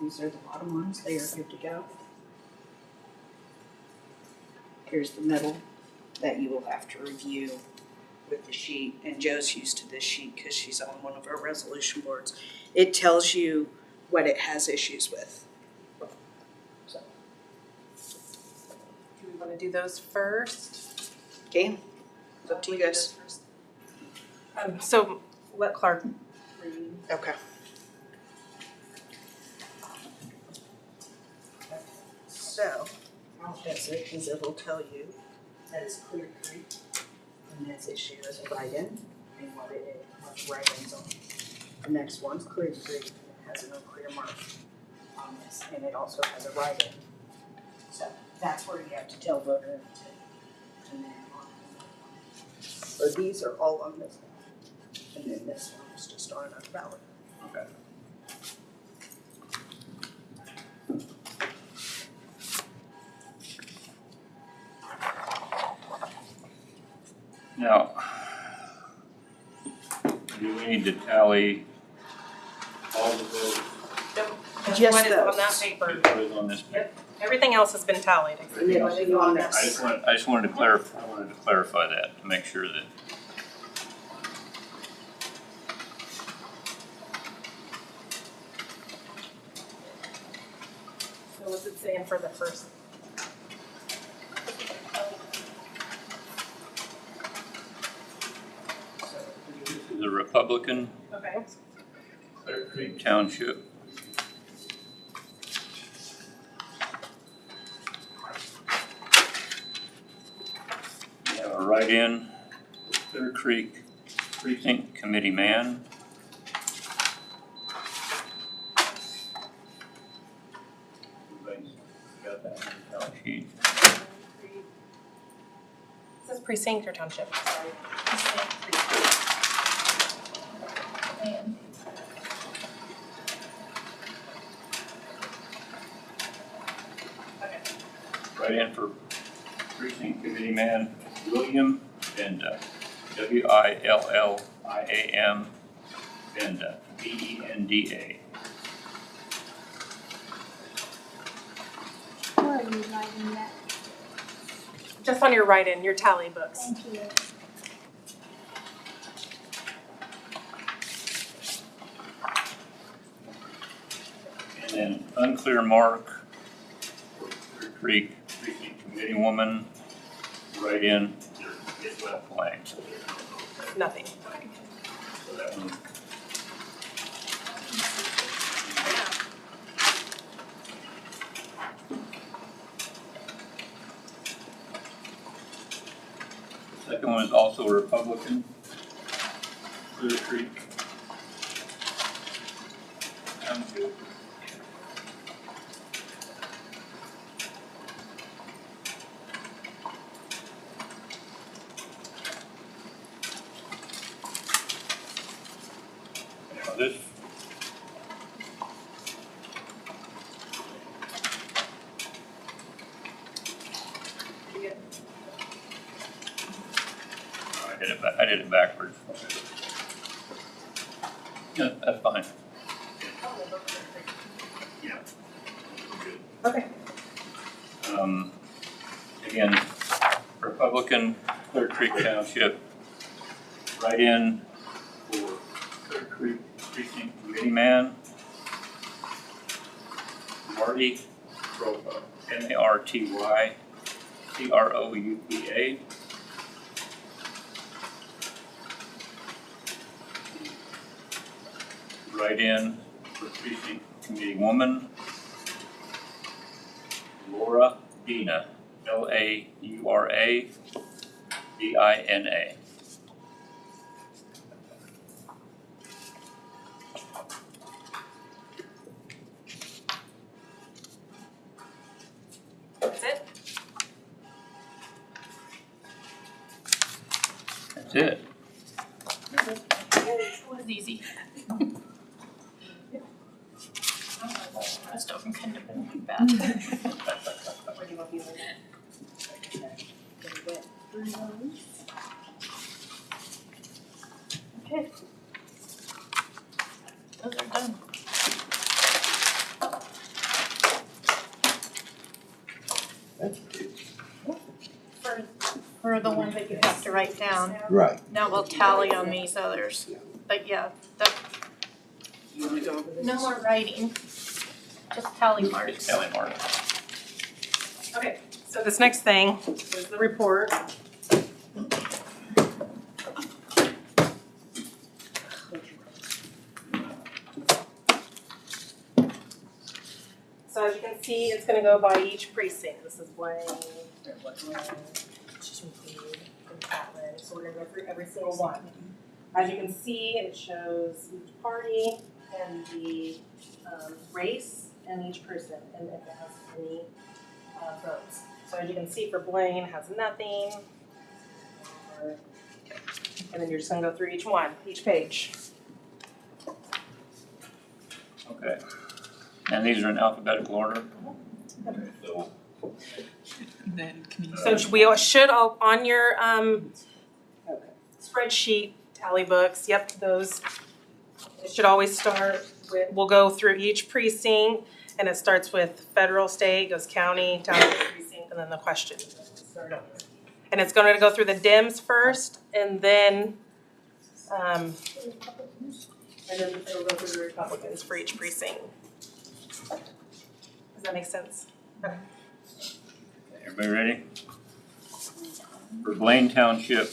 These are the bottom ones. They are good to go. Here's the middle that you will have to review with the sheet. And Joe's used to this sheet because she's on one of our resolution boards. It tells you what it has issues with. So, Do we want to do those first? okay, it's up to you guys. So let Clark read. Okay. So, how it does it is it will tell you that it's Clear Creek and that's issued as a write-in and what it is, what the write-in's on. The next one's Clear Creek and it has an unclear mark on this and it also has a write-in. So, That's where you have to tell voter to name on. Or these are all on this ballot, and then this one is just on our ballot. Okay. Now, do we need to tally all the votes? Just What is on that those. paper? What is on this paper? Everything else has been tallied. And then when you on I this. just wanted to clarify that, to make sure that. So what's it saying for the first? This is a Republican, Okay. Clear Creek Township. We have a write-in, Clear Creek Precinct Committee Man. Everybody's got that on the tally sheet. Is this precinct or township? Sorry. And Okay. Write-in for Precinct Committee Man William Benda, William Benda, Benda. Where are you writing that? Just on your write-in, your tally books. Thank you. And then unclear mark for Clear Creek Precinct Committee Woman, write-in, it's left blank. Nothing. So that one. Second one is also a Republican, Clear Creek Township. Now this. I did it backwards. Yeah, that's fine. Yeah. Good. Okay. Again, Republican, Clear Creek Township, write-in for Clear Creek Precinct Committee Man, Marty Tropa, Marty Troupa. Write-in for Precinct Committee Woman, Laura Dina, LauraDina. That's it? That's it. it was easy. The rest of them couldn't have been too bad. Where do you want these in? Okay. Those are done. For the ones that you have to write down. Right. Now we'll tally on these others. But yeah, You wanna go over this? no more writing, just tally marks. Tally mark. Okay, so this next thing is the report. So as you can see, it's gonna go by each precinct. This is Wayne, Chimpy, and Catlin, so we're gonna go through every single one. As you can see, it shows each party and the race and each person, and if it has any votes. So as you can see for Blaine, has nothing. And then you're just gonna go through each page. Okay. And these are in alphabetical order? So, So we should all, on your spreadsheet, tally books, yep, those. It should always start with, we'll go through each precinct, and it starts with federal, state, goes county, town, precinct, and then the question. And it's going to go through the Dems first, and then it'll go through the Republicans for each precinct. Does that make sense? Okay. everybody ready? For Blaine Township,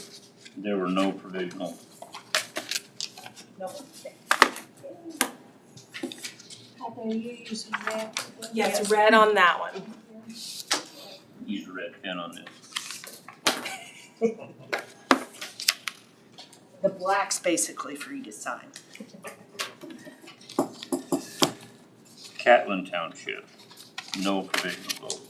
there were no provisional. Nope. Are you using that? Yes, red on that one. Use a red pen on this. The black's basically for you to sign. Catlin Township, no provisional votes.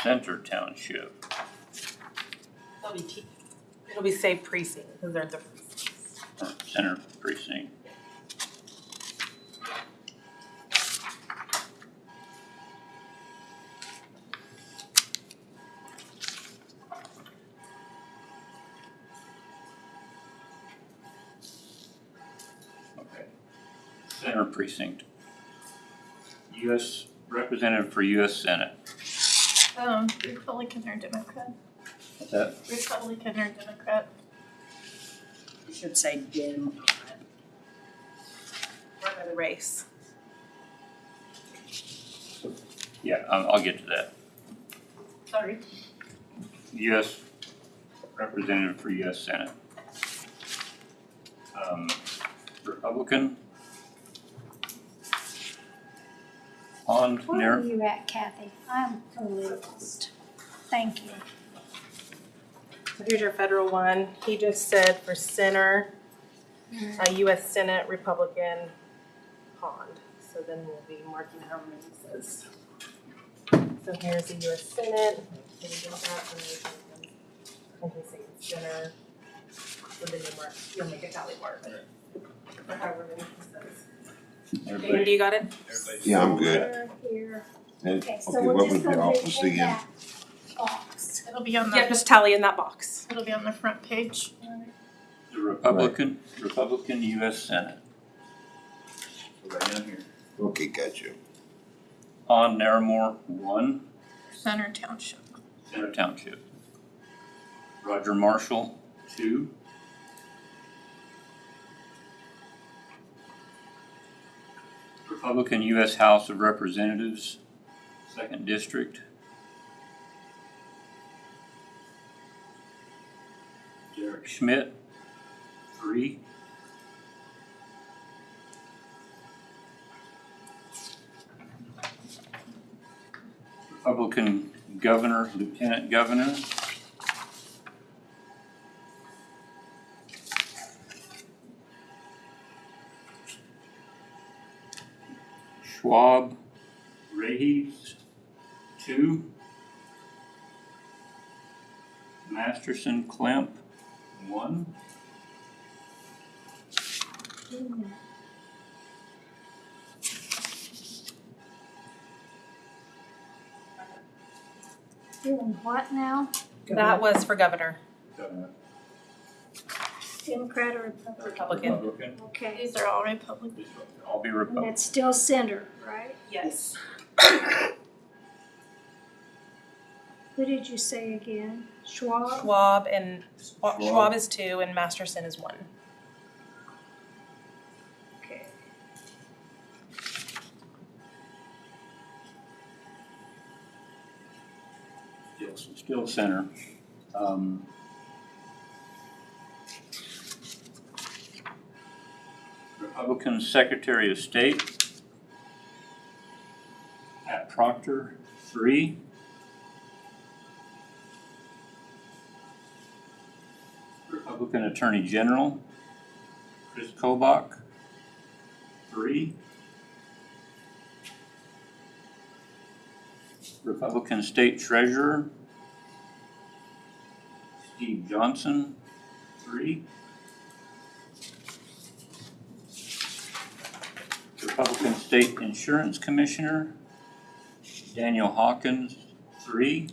Center Township, It'll be say precinct, because they're different. or Center Precinct. Okay. Center Precinct. U.S. Representative for U.S. Senate. Republican or Democrat? What's that? Republican or Democrat? You should say dim. Part of the race. Yeah, I'll get to that. Sorry. U.S. Representative for U.S. Senate. Republican. Pond Where are near, you at, Kathy? I'm totally lost. Thank you. So here's your federal one. He just said for center, U.S. Senate, Republican, Pond. So then we'll be marking how many he says. So here's the U.S. Senate. And he says center. So then you'll make a tally mark. For however many he says. David, do everybody, you got it? Yeah, I'm good. Here. And- Okay, so okay, we're what just was the gonna office do in again? that box. It'll be on Yeah, the, just tally in that box. it'll be on the front page. the Republican U.S. Senate. So right down here. Okay, got you. Pond Narramore, 1, Center Township. Center Township. Roger Marshall, 2. Republican U.S. House of Representatives, 2nd District. Derek Schmidt, 3. Republican Governor, Lieutenant Governor. Schwab, Rahees, 2. Masterson, Klemp, 1. Doing what now? That was for governor. Democrat or Republican? Republican. Okay, These are all Republican. I'll be and Republican. it's still center, right? Yes. Who did you say again? Schwab? Schwab and Schwab. Schwab is 2 and Masterson is 1. Okay. Still center. Republican Secretary of State, Pat Proctor, 3. Republican Attorney General, Chris Kobach, 3. Republican State Treasurer, Steve Johnson, 3. Republican State Insurance Commissioner, Daniel Hawkins, 3.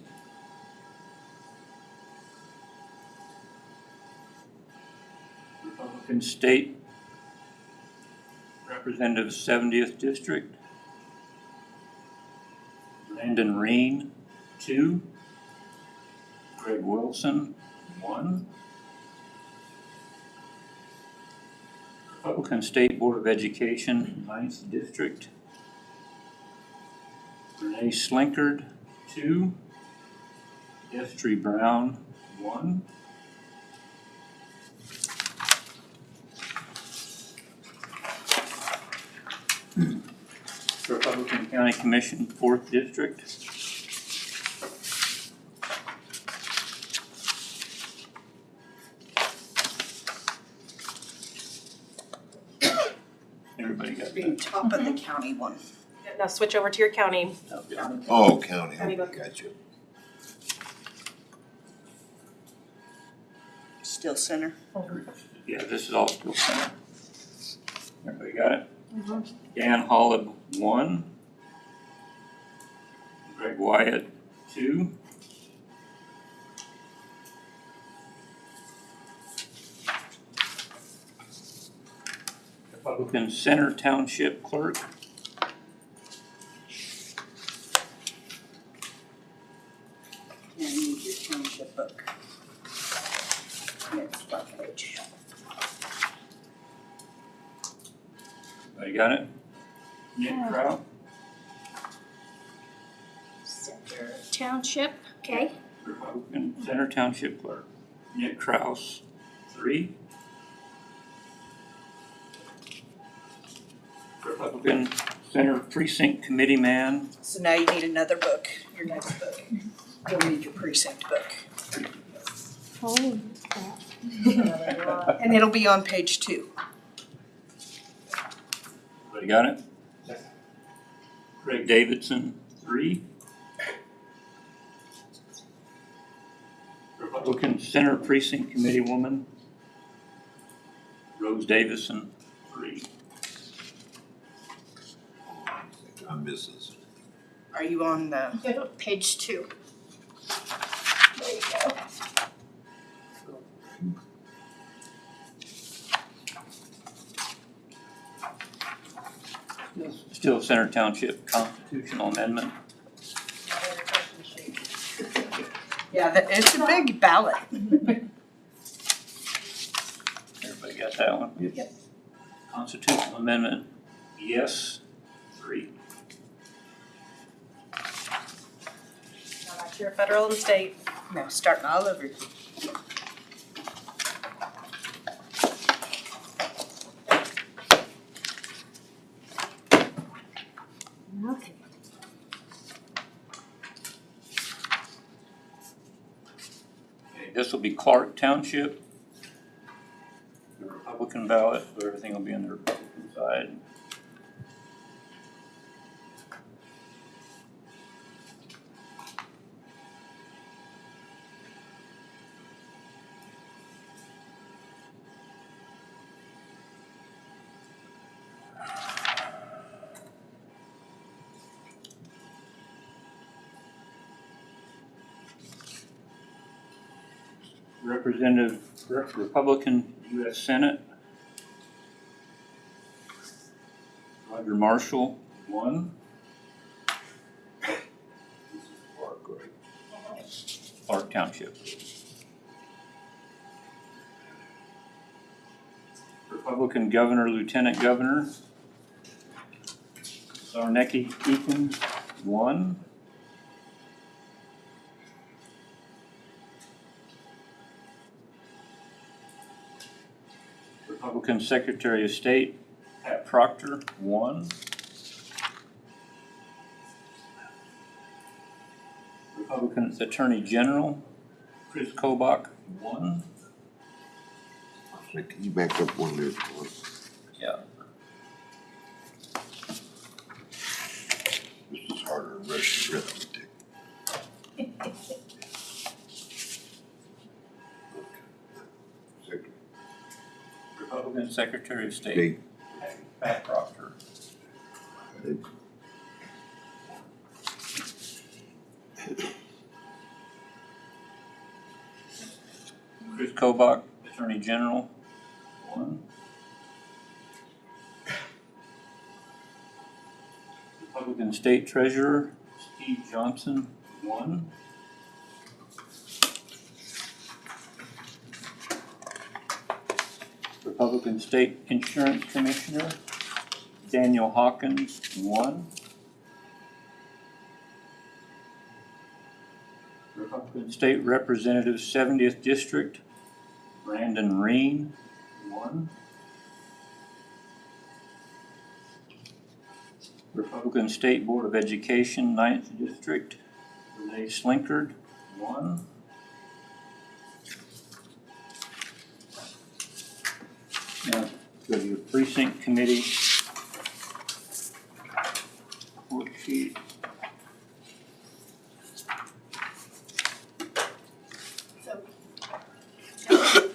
Republican State Representative 70th District, Landon Reen, 2. Greg Wilson, 1. Republican State Board of Education, 9th District, Renee Slinkard, 2. Destry Brown, 1. Republican County Commission, 4th District, everybody got Being that? top of the county one. Now switch over to your county. Oh, county, County okay, book. gotcha. Still center. Yeah, this is all still center. Everybody got it? Dan Hollib, 1. Greg Wyatt, 2. Republican Center Township Clerk, And you need your township book. It's front page. everybody got it? Nick Crow, Center Township, okay. Republican Center Township Clerk. Nick Kraus, 3. Republican Center Precinct Committee Man, So now you need another book, your next book. You'll need your precinct book. Holy crap. And it'll be on page 2. everybody got it? Craig Davidson, 3. Republican Center Precinct Committee Woman, Rose Davison, 3. I'm missing some. Are you on the, Go to page 2. There you go. Still Center Township Constitutional Amendment. yeah, it's a big ballot. Everybody got that one? Yep. Constitutional Amendment, yes, 3. Now back to your federal and state. Now, starting all over. Okay. Okay, this will be Clark Township. The Republican ballot, so everything will be on the Republican side. Representative, Republican U.S. Senate, Roger Marshall, 1. This is Clark, right? Clark Township. Republican Governor, Lieutenant Governor, Zarnecki Eakin, 1. Republican Secretary of State, Proctor, 1. Republican Attorney General, Chris Kobach, 1. Can you back up one there, please? Yeah. This is harder than Russian arithmetic. Second, Republican Secretary of State, State, Pat Proctor. Chris Kobach, Attorney General, 1. Republican State Treasurer, Steve Johnson, 1. Republican State Insurance Commissioner, Daniel Hawkins, 1. Republican State Representative, 70th District, Brandon Reen, 1. Republican State Board of Education, 9th District, Renee Slinkard, 1. Now, go to your precinct committee worksheet.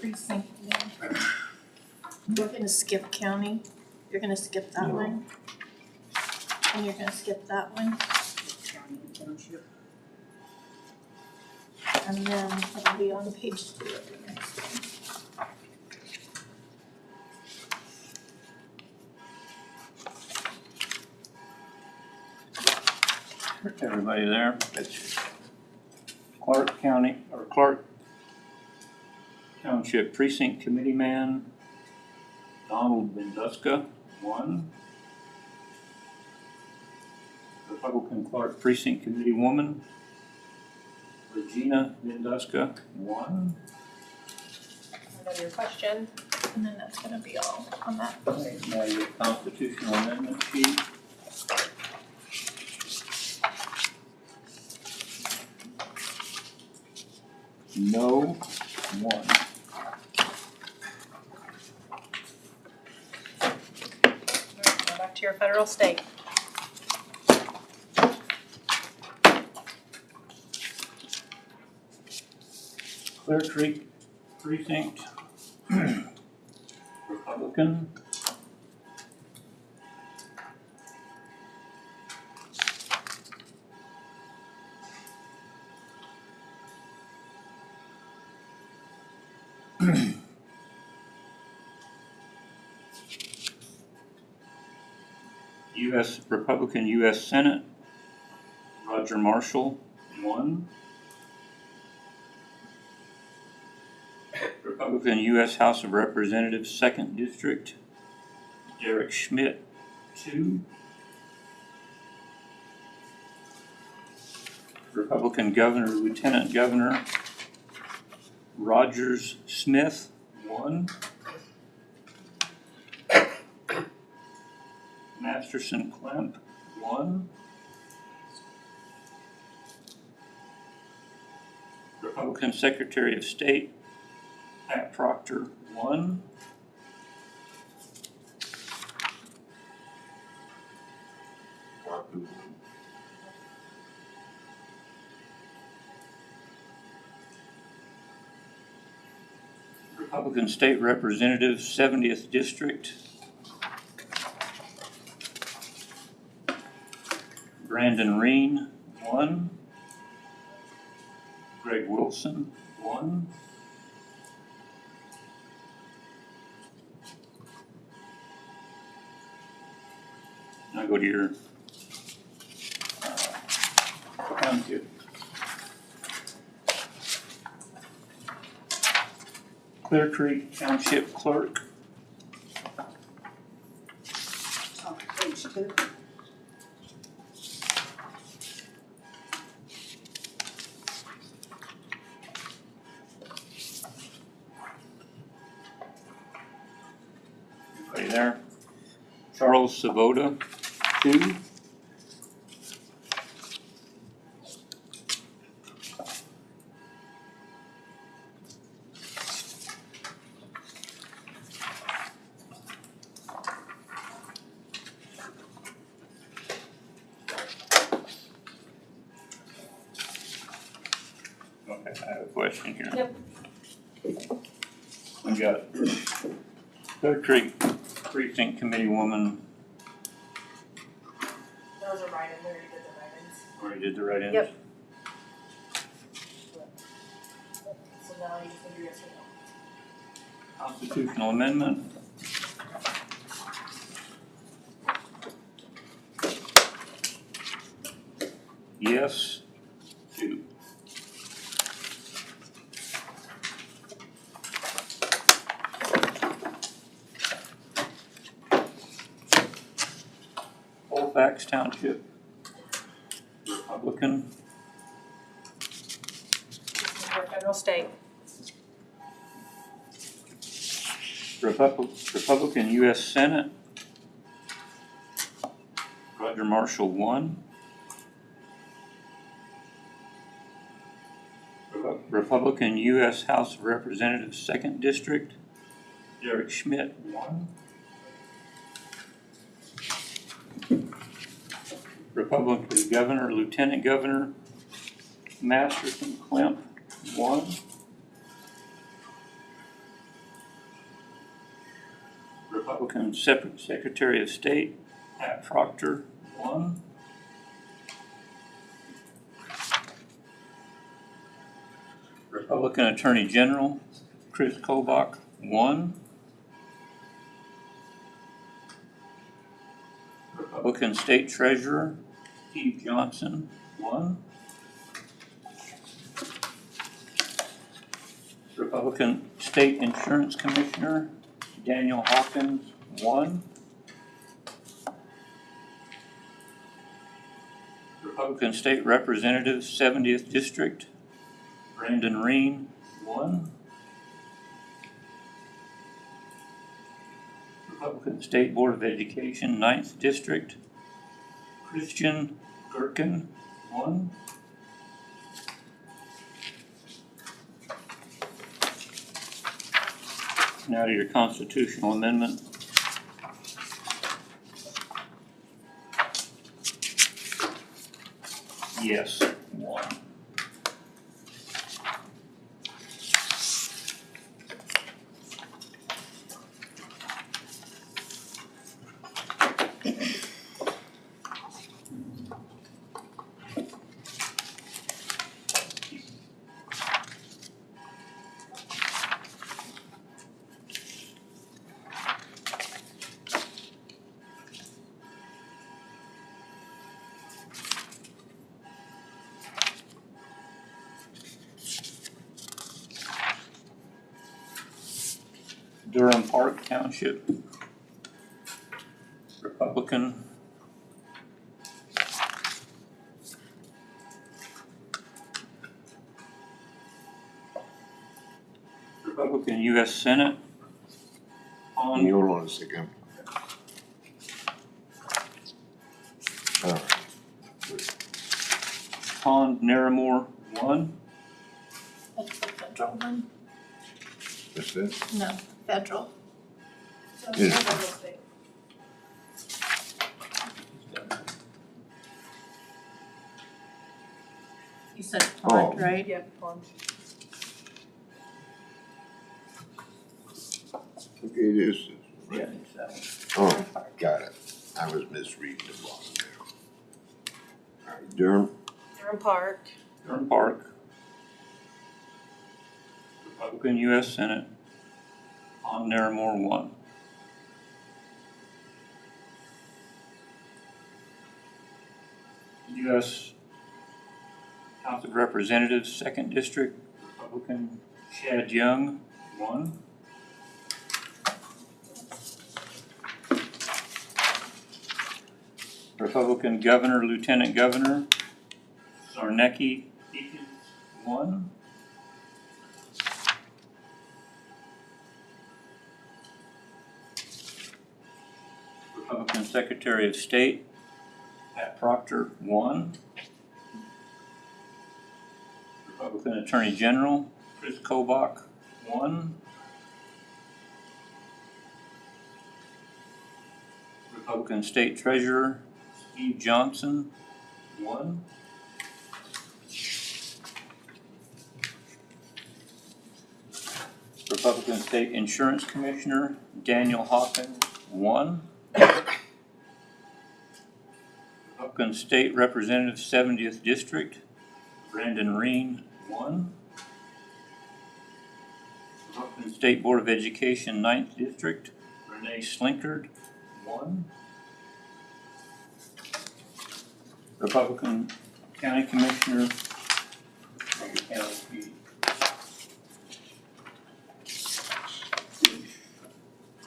Precinct, yeah. We're gonna skip county, you're gonna skip that No. one. And you're gonna skip that one, County and township. and then it'll be on page 2 of the next one. Everybody there? Clark County, or Clark Township Precinct Committee Man, Donald Benduska, 1. Republican Clark Precinct Committee Woman, Regina Benduska, 1. Another your question. And then that's gonna be all on that. Now your constitutional amendment sheet. No, 1. Go back to your federal state. Clear Creek Precinct, Republican. Republican U.S. Senate, Roger Marshall, 1. Republican U.S. House of Representatives, 2nd District, Derek Schmidt, 2. Republican Governor, Lieutenant Governor, Rogers Smith, 1. Masterson Klemp, 1. Republican Secretary of State, Pat Proctor, 1. Proctor, Republican State Representative, 70th District, Brandon Reen, 1. Greg Wilson, 1. Now go to your township. Clear Creek Township Clerk, Top of page 2. anybody there? Charles Savoda, 2. Okay, I have a question here. Yep. We got Clear Creek Precinct Committee woman, Those are write-in, we already did the write-ins. already did the write-ins? Yep. So now you can do yes or no. Constitutional amendment. Yes, 2. Colfax Township, Republican. For federal, state. Republican U.S. Senate, Roger Marshall, 1. Republican U.S. House of Representatives, 2nd District, Derek Schmidt, 1. Republican Governor, Lieutenant Governor, Masterson Klemp, 1. Republican Secretary of State, Pat Proctor, 1. Republican Attorney General, Chris Kobach, 1. Republican State Treasurer, Steve Johnson, 1. Republican State Insurance Commissioner, Daniel Hawkins, 1. Republican State Representative, 70th District, Brandon Reen, 1. Republican State Board of Education, 9th District, Christian Gherkin, 1. Now to your constitutional amendment. Yes, 1. Durham Park Township, Republican. Republican U.S. Senate. Can you hold on a second? Pond Naramore, 1. That's the federal one? What's that? No, federal. Yeah. Federal, state. You said pond, Oh. right? Yep, pond. Okay, this is, Yeah, right. it's that one. Oh, got it. I was misreading the bottom there. All right, Durham, Durham Park. Durham Park. Republican U.S. Senate. Pond Naramore, 1. U.S. House of Representatives, 2nd District, Republican Chad Young, 1. Republican Governor, Lieutenant Governor, Zarnecki Deacons, 1. Republican Secretary of State, Pat Proctor, 1. Republican Attorney General, Chris Kobach, 1. Republican State Treasurer, Steve Johnson, 1. Republican State Insurance Commissioner, Daniel Hawkins, 1. Republican State Representative, 70th District, Brandon Reen, 1. Republican State Board of Education, 9th District, Renee Slinkard, 1. Republican County Commissioner,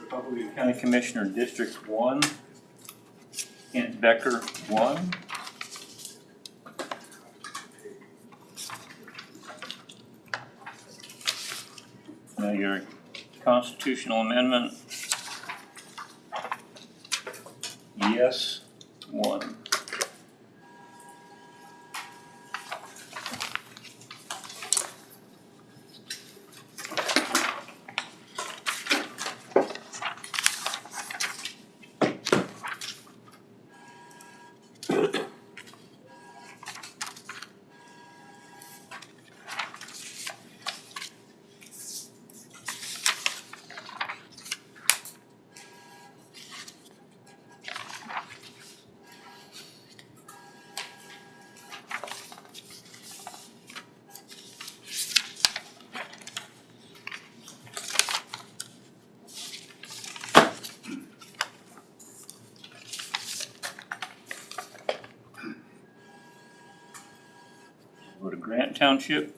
Republican County Commissioner, District 1, Kent Becker, 1. Now your constitutional amendment, yes, 1. Go to Grant Township,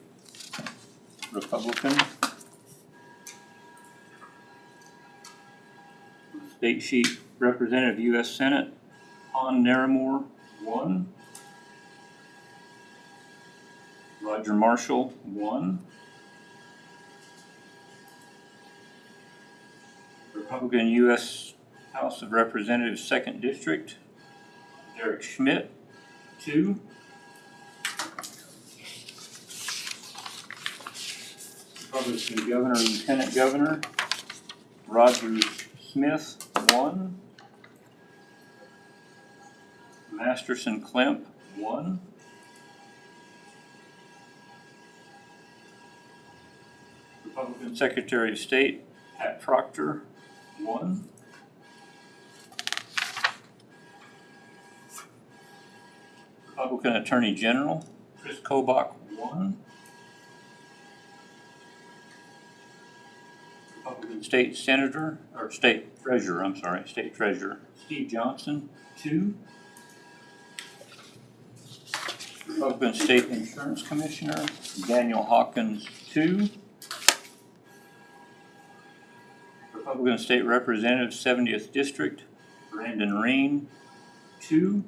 Republican. State sheet, Representative U.S. Senate, Han Naramore, 1. Roger Marshall, 1. Republican U.S. House of Representatives, 2nd District, Derek Schmidt, 2. Republican Governor, Lieutenant Governor, Roger Smith, 1. Masterson Klemp, 1. Republican Secretary of State, Pat Proctor, 1. Republican Attorney General, Chris Kobach, 1. Republican State Senator, or State Treasurer, State Treasurer, Steve Johnson, 2. Republican State Insurance Commissioner, Daniel Hawkins, 2. Republican State Representative, 70th District, Brandon Reen, 2.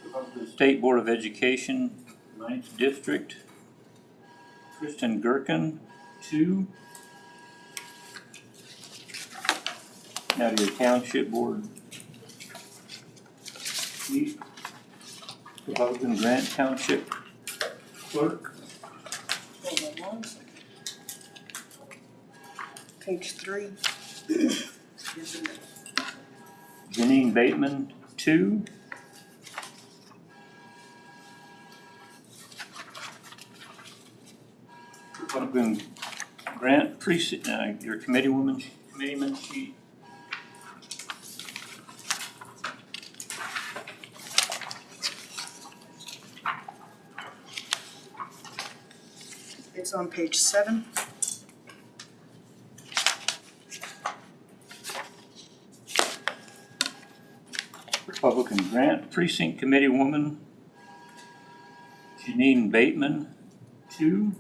Republican State Board of Education, 9th District, Kristen Gherkin, 2. Now to your Township Board. Republican Grant Township Clerk, Hold on 1 second. Page 3. Janine Bateman, 2. Republican Grant Precinct, your committeeman sheet. It's on page 7. Republican Grant Precinct Committee Woman, Janine Bateman, 2.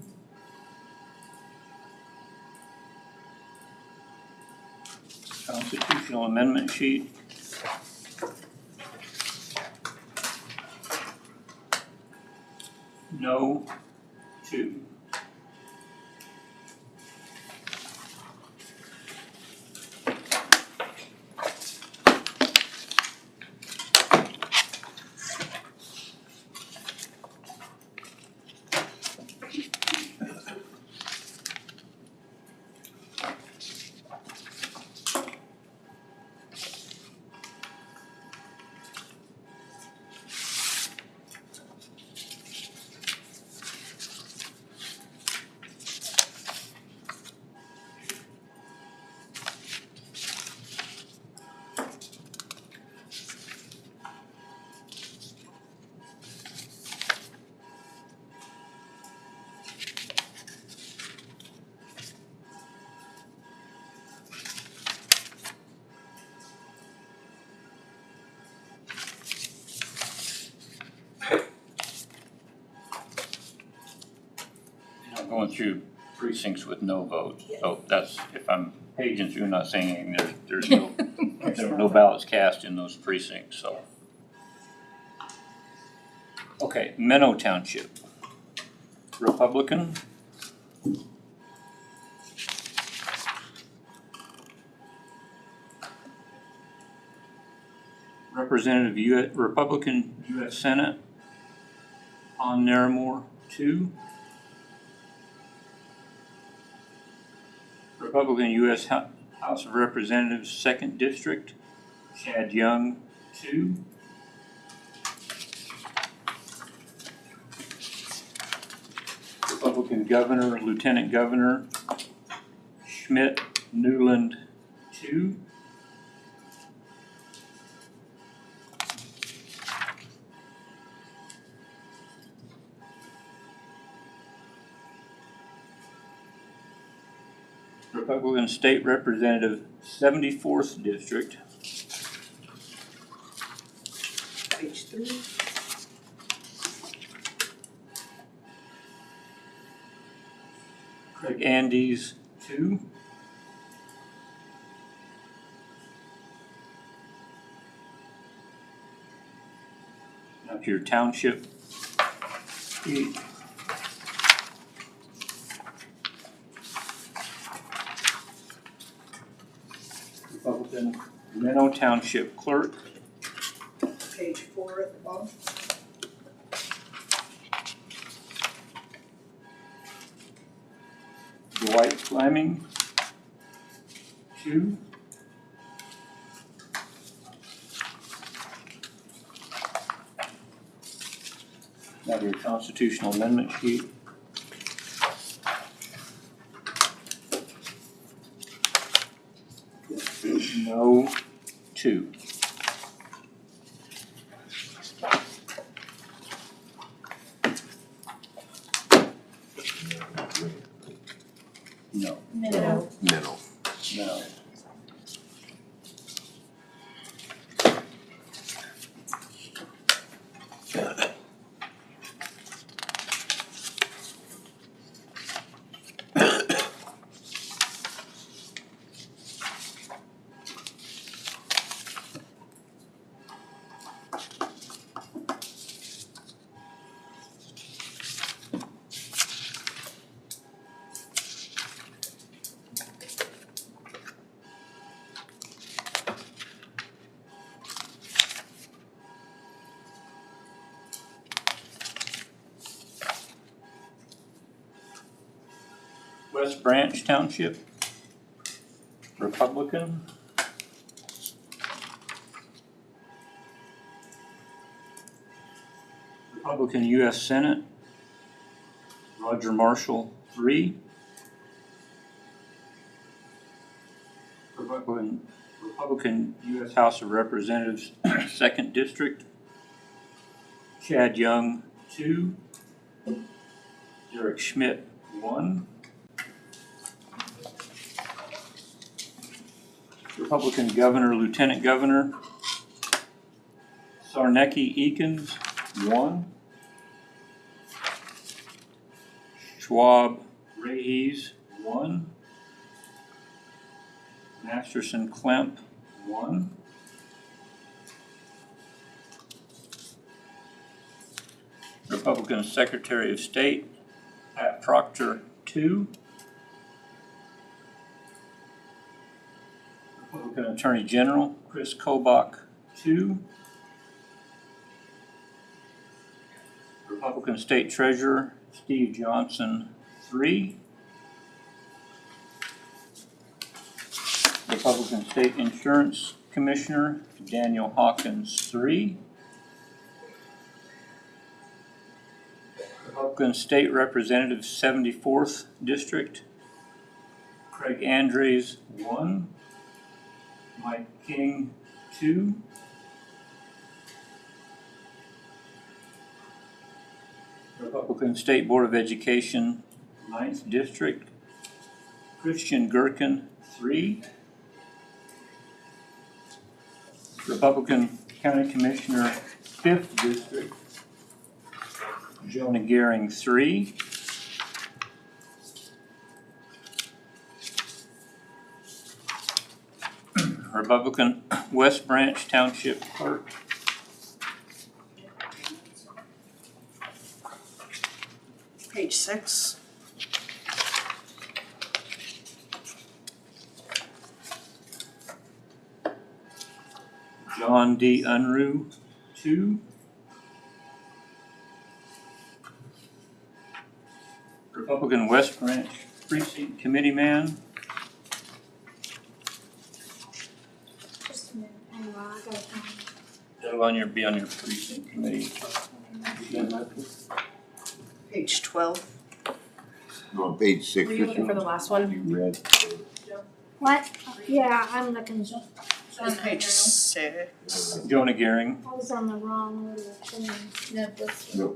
Constitutional amendment sheet. No, 2. going through precincts with no vote. So that's, if I'm paging through, not saying anything, there's no, there are no ballots cast in those precincts, so. Okay, Minnow Township. Republican. Representative Republican U.S. Senate. On Naramore, 2. Republican U.S. House of Representatives, 2nd District, Chad Young, 2. Republican Governor, Lieutenant Governor, Schmidt, Newland, 2. Republican State Representative, 74th District, Page 3. Craig Andes, 2. Now to your township. 8. Republican Minnow Township Clerk, Page 4 at the bottom. Dwight Fleming, 2. Now your constitutional amendment sheet. No, 2. No. No. Minnow. No. West Branch Township, Republican. Republican U.S. Senate, Roger Marshall, 3. Republican U.S. House of Representatives, 2nd District, Chad Young, 2. Derek Schmidt, 1. Republican Governor, Lieutenant Governor, Sarnecki Eakins, 1. Schwab Rahees, 1. Masterson Klemp, 1. Republican Secretary of State, Pat Proctor, 2. Republican Attorney General, Chris Kobach, 2. Republican State Treasurer, Steve Johnson, 3. Republican State Insurance Commissioner, Daniel Hawkins, 3. Republican State Representative, 74th District, Craig Andres, 1. Mike King, 2. Republican State Board of Education, 9th District, Christian Gherkin, 3. Republican County Commissioner, 5th District, Jonah Gehring, 3. Republican West Branch Township Clerk. Page 6. John D. Unruh, 2. Republican West Branch Precinct Committee Man. Just a minute, hang on, I gotta find it. That'll be on your precinct committee. Page 12. On page 6, Were you this looking for the one last one? you read. What? Yeah, I'm looking, It's page 6. Jonah Gehring. I was on the wrong little thing. No, this No,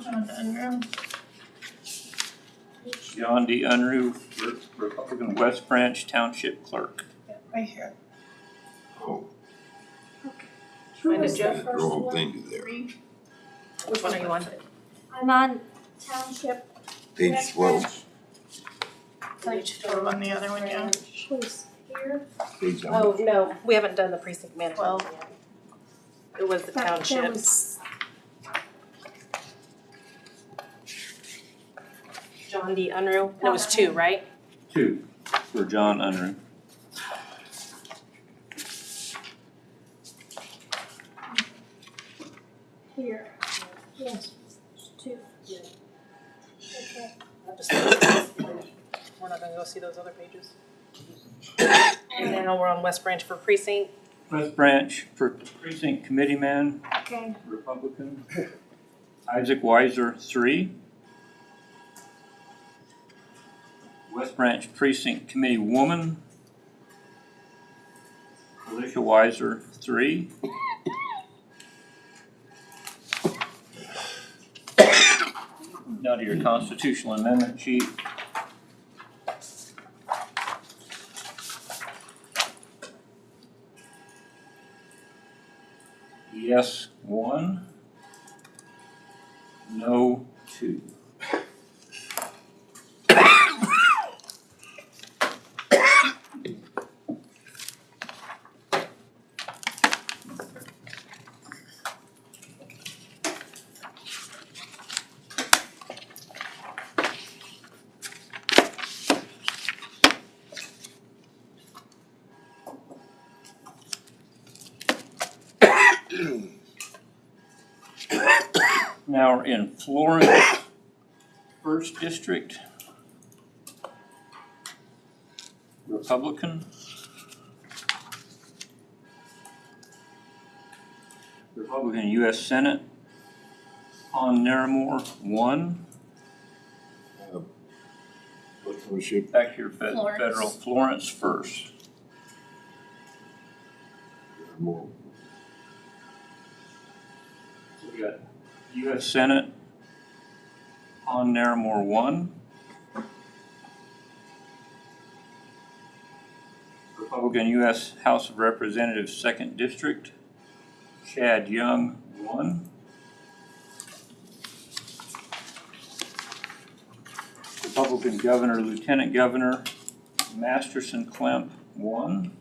John Unruh. John D. Unruh, Republican West Branch Township Clerk. Right here. oh, Who Find was it, the Jeff? the first wrong one? thing there. Which one are you on? I'm on Township. Page West 12, Branch. Page 12 on the other one, yeah. Who's here? page Oh, no, we haven't done the precinct management 12. yet. It was the There township. was, John D. Unruh, and it was 2, right? 2 for John Unruh. here. Yes, two. Okay. We're not gonna go see those other pages. And now we're on West Branch for precinct. West Branch for Precinct Committee Man, Okay. Republican. Isaac Weiser, 3. West Branch Precinct Committee Woman, Alicia Weiser, 3. Now to your constitutional amendment sheet. Yes, 1. No, 2. Now we're in Florence, 1st District, Republican. Republican U.S. Senate, on Naramore, 1. what township? Back here, Florence. federal, Florence 1st. More. We got U.S. Senate, on Naramore, 1. Republican U.S. House of Representatives, 2nd District, Chad Young, 1. Republican Governor, Lieutenant Governor, Masterson Klemp, 1.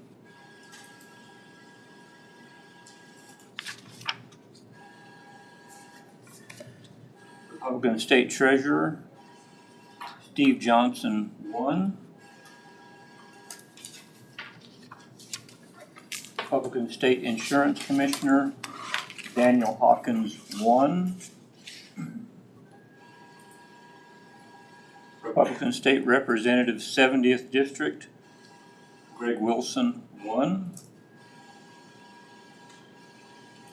Republican State Treasurer, Steve Johnson, 1. Republican State Insurance Commissioner, Daniel Hawkins, 1. Republican State Representative, 70th District, Greg Wilson, 1.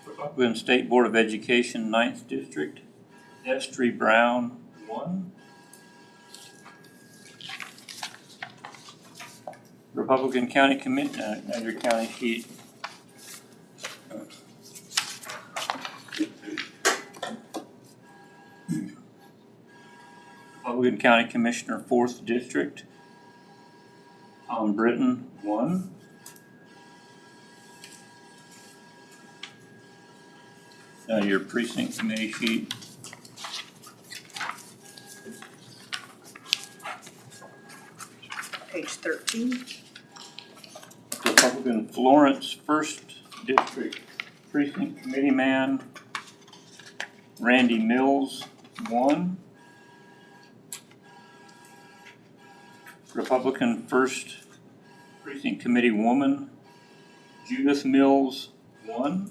Republican State Board of Education, 9th District, Destry Brown, 1. Republican County Commissioner, your county sheet. Republican County Commissioner, 4th District, Tom Britton, 1. Now your precinct committee sheet. Page 13. Republican Republican Florence First District Precinct Committee Man, Randy Mills, 1. Republican First Precinct Committee Woman, Judith Mills, 1.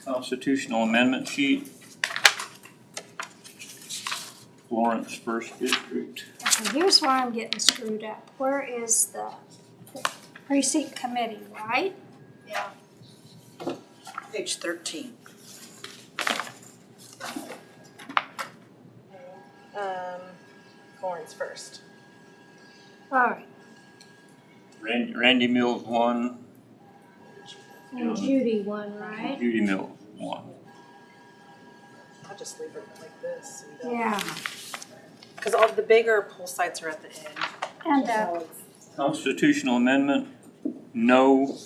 Constitutional Amendment Sheet, Florence First District. Okay, here's where I'm getting screwed up. Where is the precinct committee, right? Yeah. Page 13. Florence First. All right, Randy Mills, 1. and Judy one, right? Judy Mills, 1. I'll just leave it like this. So we don't- Yeah, Because all the bigger poll sites are at the end. and, Constitutional Amendment, no,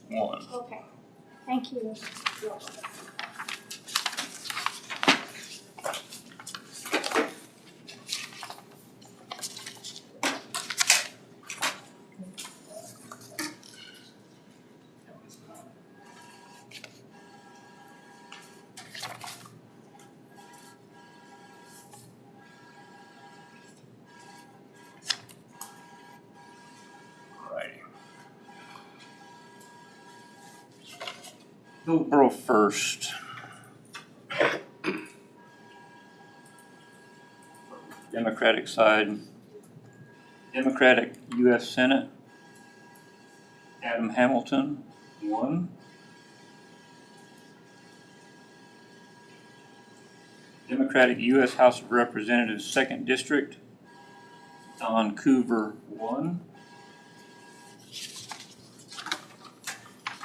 1. okay, thank you. Alrighty. Hillsborough First. Democratic side. Democratic U.S. Senate, Adam Hamilton, 1. Democratic U.S. House of Representatives, 2nd District, Don Coover, 1.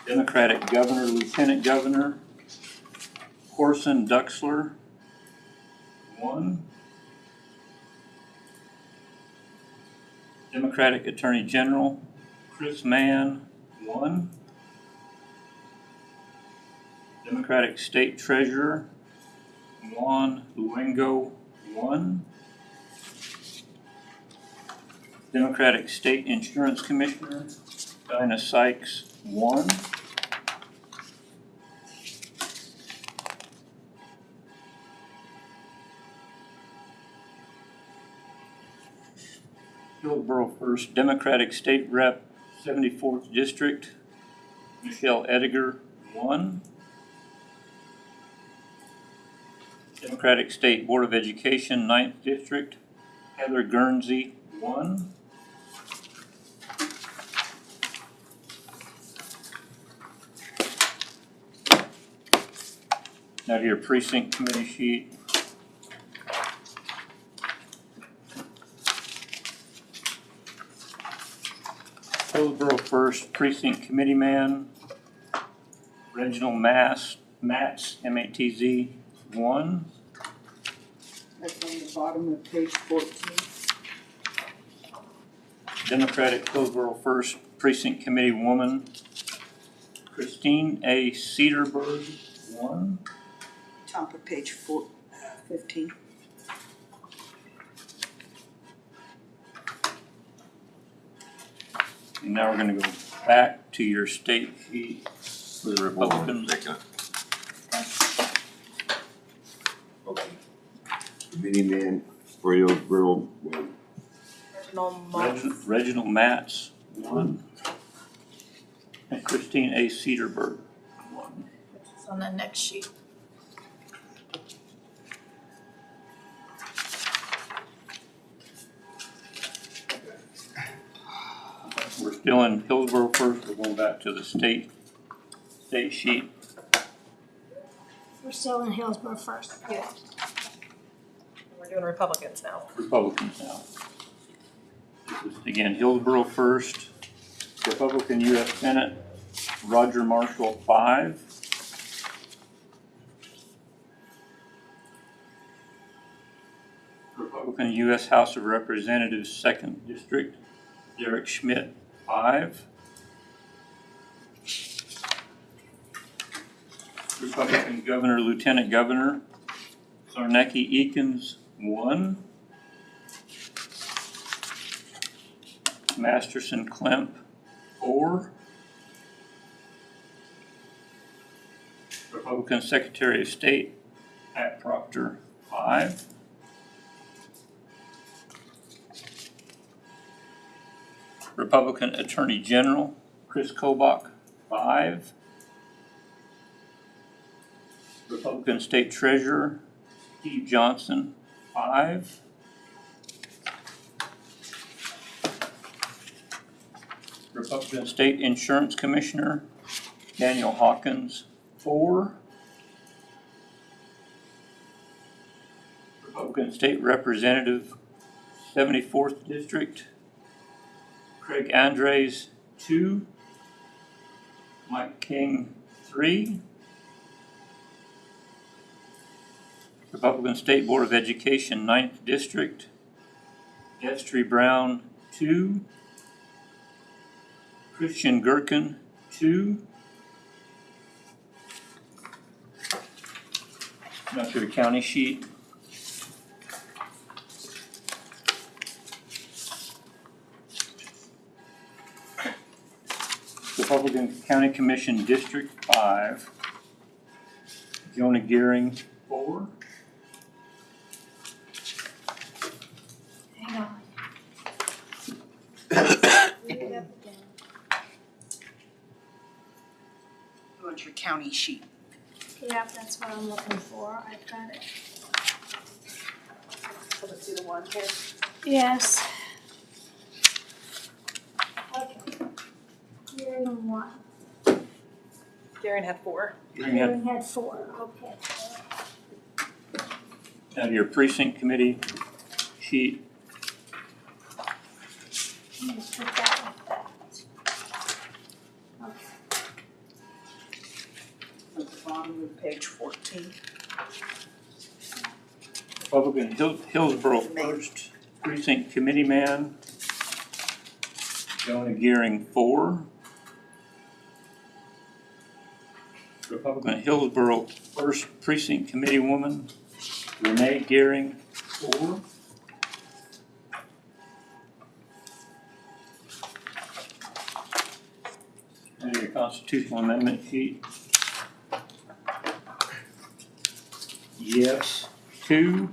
Democratic Governor, Lieutenant Governor, Corson Duxler, 1. Democratic Attorney General, Chris Mann, 1. Democratic State Treasurer, Juan Luengo, 1. Democratic State Insurance Commissioner, Dinah Sykes, 1. Hillsborough First Democratic State Rep, 74th District, Michelle Ediger, 1. Democratic State Board of Education, 9th District, Heather Guernsey, 1. Now to your precinct committee sheet. Hillsborough First Precinct Committee Man, Reginald Matz, M-A-T-Z, 1. That's on the bottom of page 14. Democratic Hillsborough First Precinct Committee Woman, Christine A. Cedarberg, 1. Top of page 15. And now we're gonna go back to your state sheet for the Republicans. Second. Okay. Committee man, Hillsborough, Reginald Matz, 1. And Christine A. Cedarberg, 1. It's on the next sheet. We're still in Hillsborough First, we're going back to the state sheet. We're still in Hillsborough First. Yeah. We're doing Republicans now. Republicans now. Again, Hillsborough First, Republican U.S. Senate, Roger Marshall, 5. Republican U.S. House of Representatives, 2nd District, Derek Schmidt, 5. Republican Governor, Lieutenant Governor, Sarnecki Eakins, 1. Masterson Klemp, 4. Republican Secretary of State, Pat Proctor, 5. Republican Attorney General, Chris Kobach, 5. Republican State Treasurer, Steve Johnson, 5. Republican State Insurance Commissioner, Daniel Hawkins, 4. Republican State Representative, 74th District, Craig Andres, 2. Mike King, 3. Republican State Board of Education, 9th District, Destry Brown, 2. Christian Gherkin, 2. Now to the county sheet. Republican County Commission District 5, Jonah Gearing, 4. Hang on. Read it up again. You want your county sheet? Yeah, that's what I'm looking for. I've got it. So let's do the one here. Yes. Okay. Hearing 1. Darren had 4. Hearing had 4. Okay. Now to your precinct committee sheet. Just put that with that. Okay. At the bottom of page 14. Republican Hillsborough 1st Precinct Committee Man, Jonah Gearing, 4. Republican Hillsborough 1st Precinct Committee Woman, Renee Gearing, 4. And your constitutional amendment sheet. Yes, 2.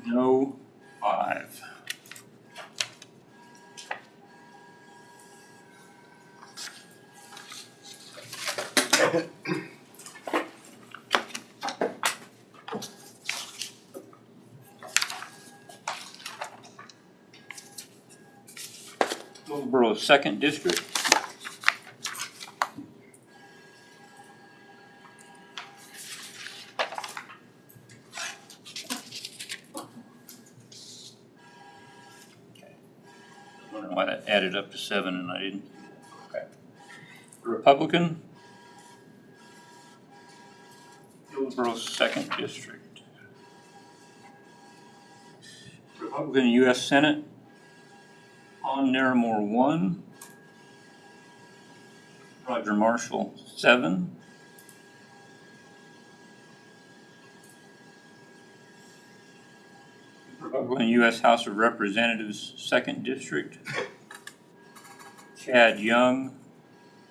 No, 5. Hillsborough 2nd District. I don't know why that added up to 7 and I didn't. Okay. Republican. Hillsborough 2nd District. Republican U.S. Senate. On Naramore, 1. Roger Marshall, 7. Republican U.S. House of Representatives, 2nd District, Chad Young,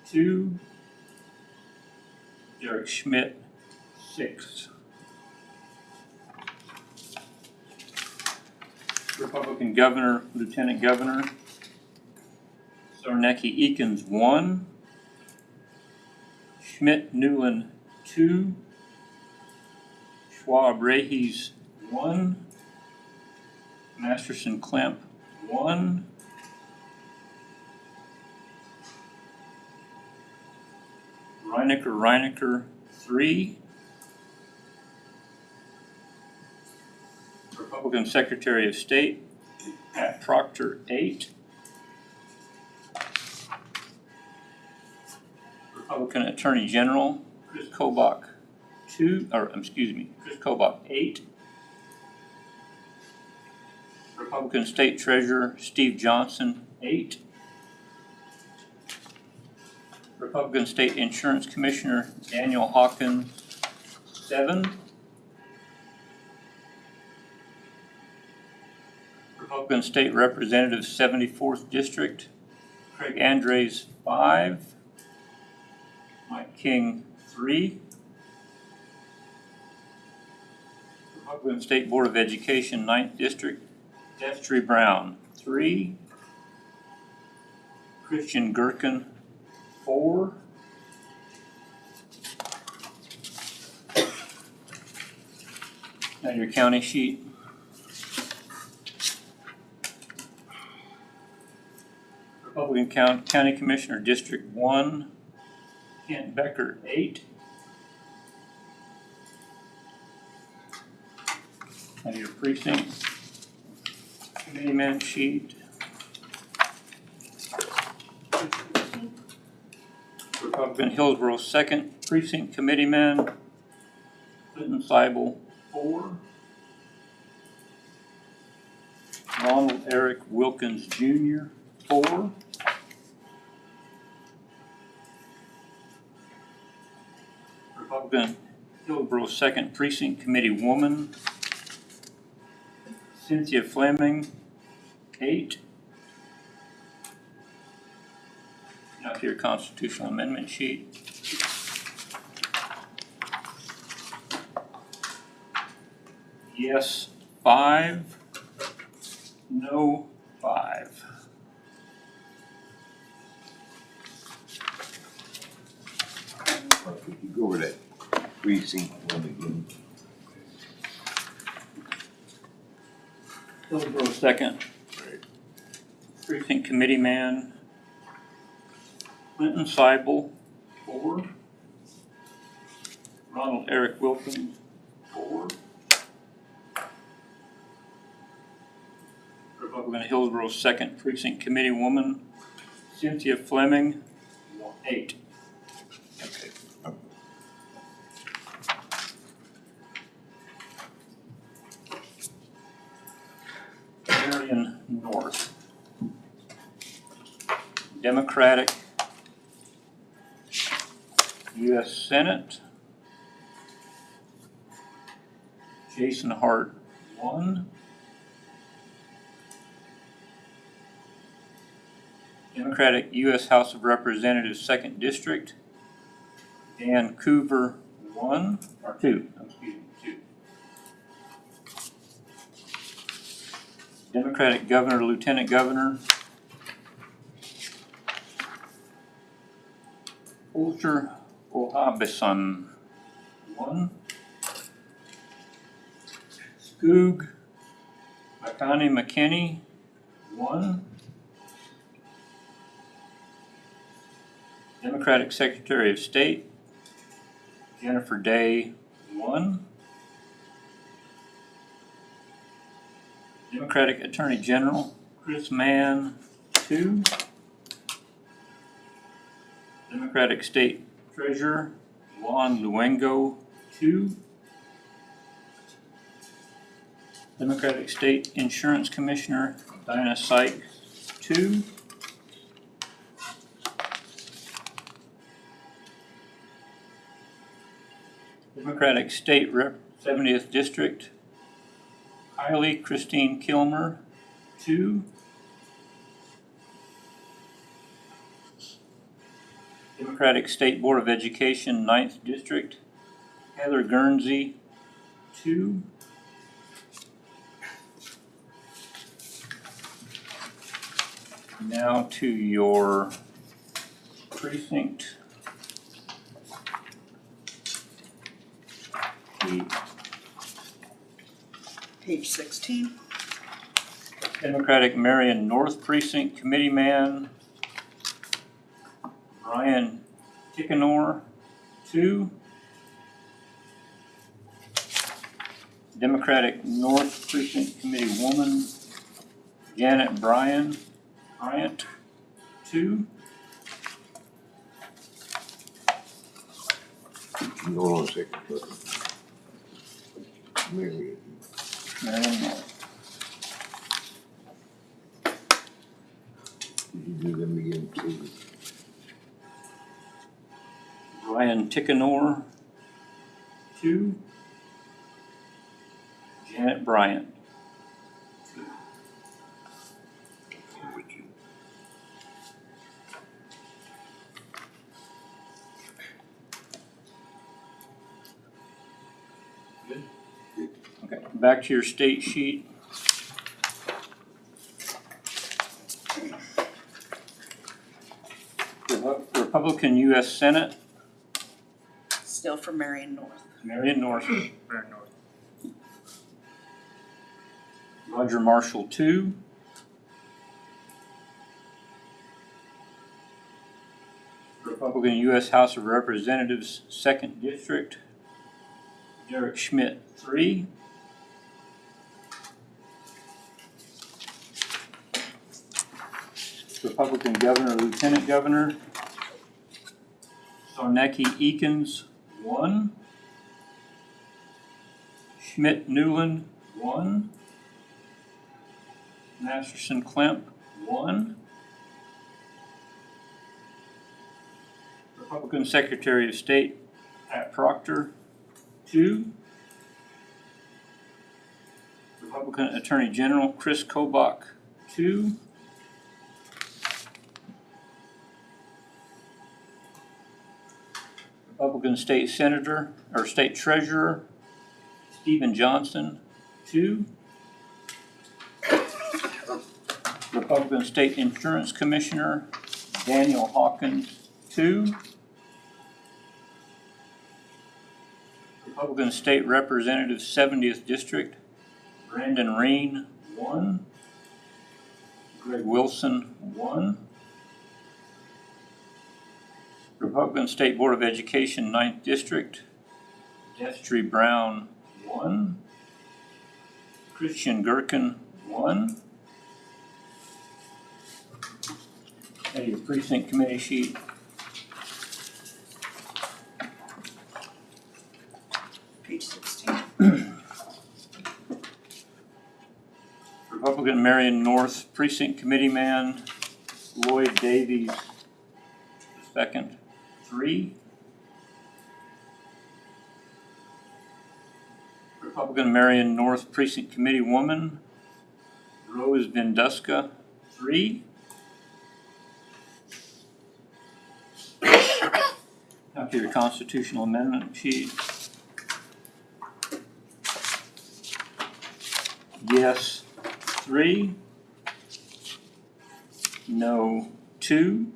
2. Derek Schmidt, 6. Republican Governor, Lieutenant Governor, Zarnecki Eakins, 1. Schmidt Newland, 2. Schwab Rahees, 1. Masterson Klemp, 1. Reinecker, 3. Republican Secretary of State, Pat Proctor, 8. Republican Attorney General, Chris Kobach, 8. Republican State Treasurer, Steve Johnson, 8. Republican State Insurance Commissioner, Daniel Hawkins, 7. Republican State Representative 74th District, Craig Andres 5. Mike King 3. Republican State Board of Education 9th District, Destry Brown 3. Christian Gherkin 4. Now your county sheet. Republican County Commissioner District 1, Kent Becker 8. And your precinct committeeman sheet. Republican Hillsborough 2nd Precinct Committeeman, Clinton Seibel 4. Ronald Eric Wilkins Jr. 4. Republican Hillsborough 2nd Precinct Committee Woman, Cynthia Fleming 8. Now to your constitutional amendment sheet. Yes 5, no 5. We can go over that precinct one again. Hillsborough 2nd Right. Precinct Committee Man, Clinton Seibel 4. Ronald Eric Wilkins 4. Republican Hillsborough 2nd Precinct Committee Woman, Cynthia Fleming 8. Okay. Marion North, Democratic U.S. Senate, Jason Hart 1. Democratic U.S. House of Representatives 2nd District, Dan Coover 1, or 2, excuse me, 2. Democratic Governor, Lieutenant Governor, Ulster Ohabison 1. Skoog Makani McKinney 1. Democratic Secretary of State Jennifer Day 1. Democratic Attorney General Chris Mann 2. Democratic State Treasurer Juan Luengo 2. Democratic State Insurance Commissioner Diana Syke 2. Democratic State Rep 70th District Kylie Christine Kilmer 2. Democratic State Board of Education 9th District Heather Guernsey 2. Now to your precinct. Page 16. Democratic Marion North Precinct Committee Man Brian Tickenor 2. Democratic North Precinct Committee Woman Janet Bryant 2. Hold on a second. Marion. Marion North. Did you do them again too? Brian Tickenor 2. Janet Bryant. With you. Okay, back to your state sheet. Republican U.S. Senate, Still for Marion North. Marion North. Very north. Roger Marshall 2. Republican U.S. House of Representatives, 2nd District, Derek Schmidt 3. Republican Governor, Lieutenant Governor, Sarnecki Eakins 1. Schmidt Newland 1. Masterson Klemp 1. Republican Secretary of State Pat Proctor 2. Republican Attorney General Chris Kobach 2. Republican State Senator or State Treasurer Stephen Johnson 2. Republican State Insurance Commissioner Daniel Hawkins 2. Republican State Representative 70th District Brandon Reen 1. Greg Wilson 1. Republican State Board of Education 9th District Destry Brown 1. Christian Gherkin 1. And your precinct committee sheet. Page 16. Republican Marion North Precinct Committee Man Lloyd Davies 2nd 3. Republican Marion North Precinct Committee Woman Rose Venduska 3. Now to your constitutional amendment sheet. Yes 3. No 2.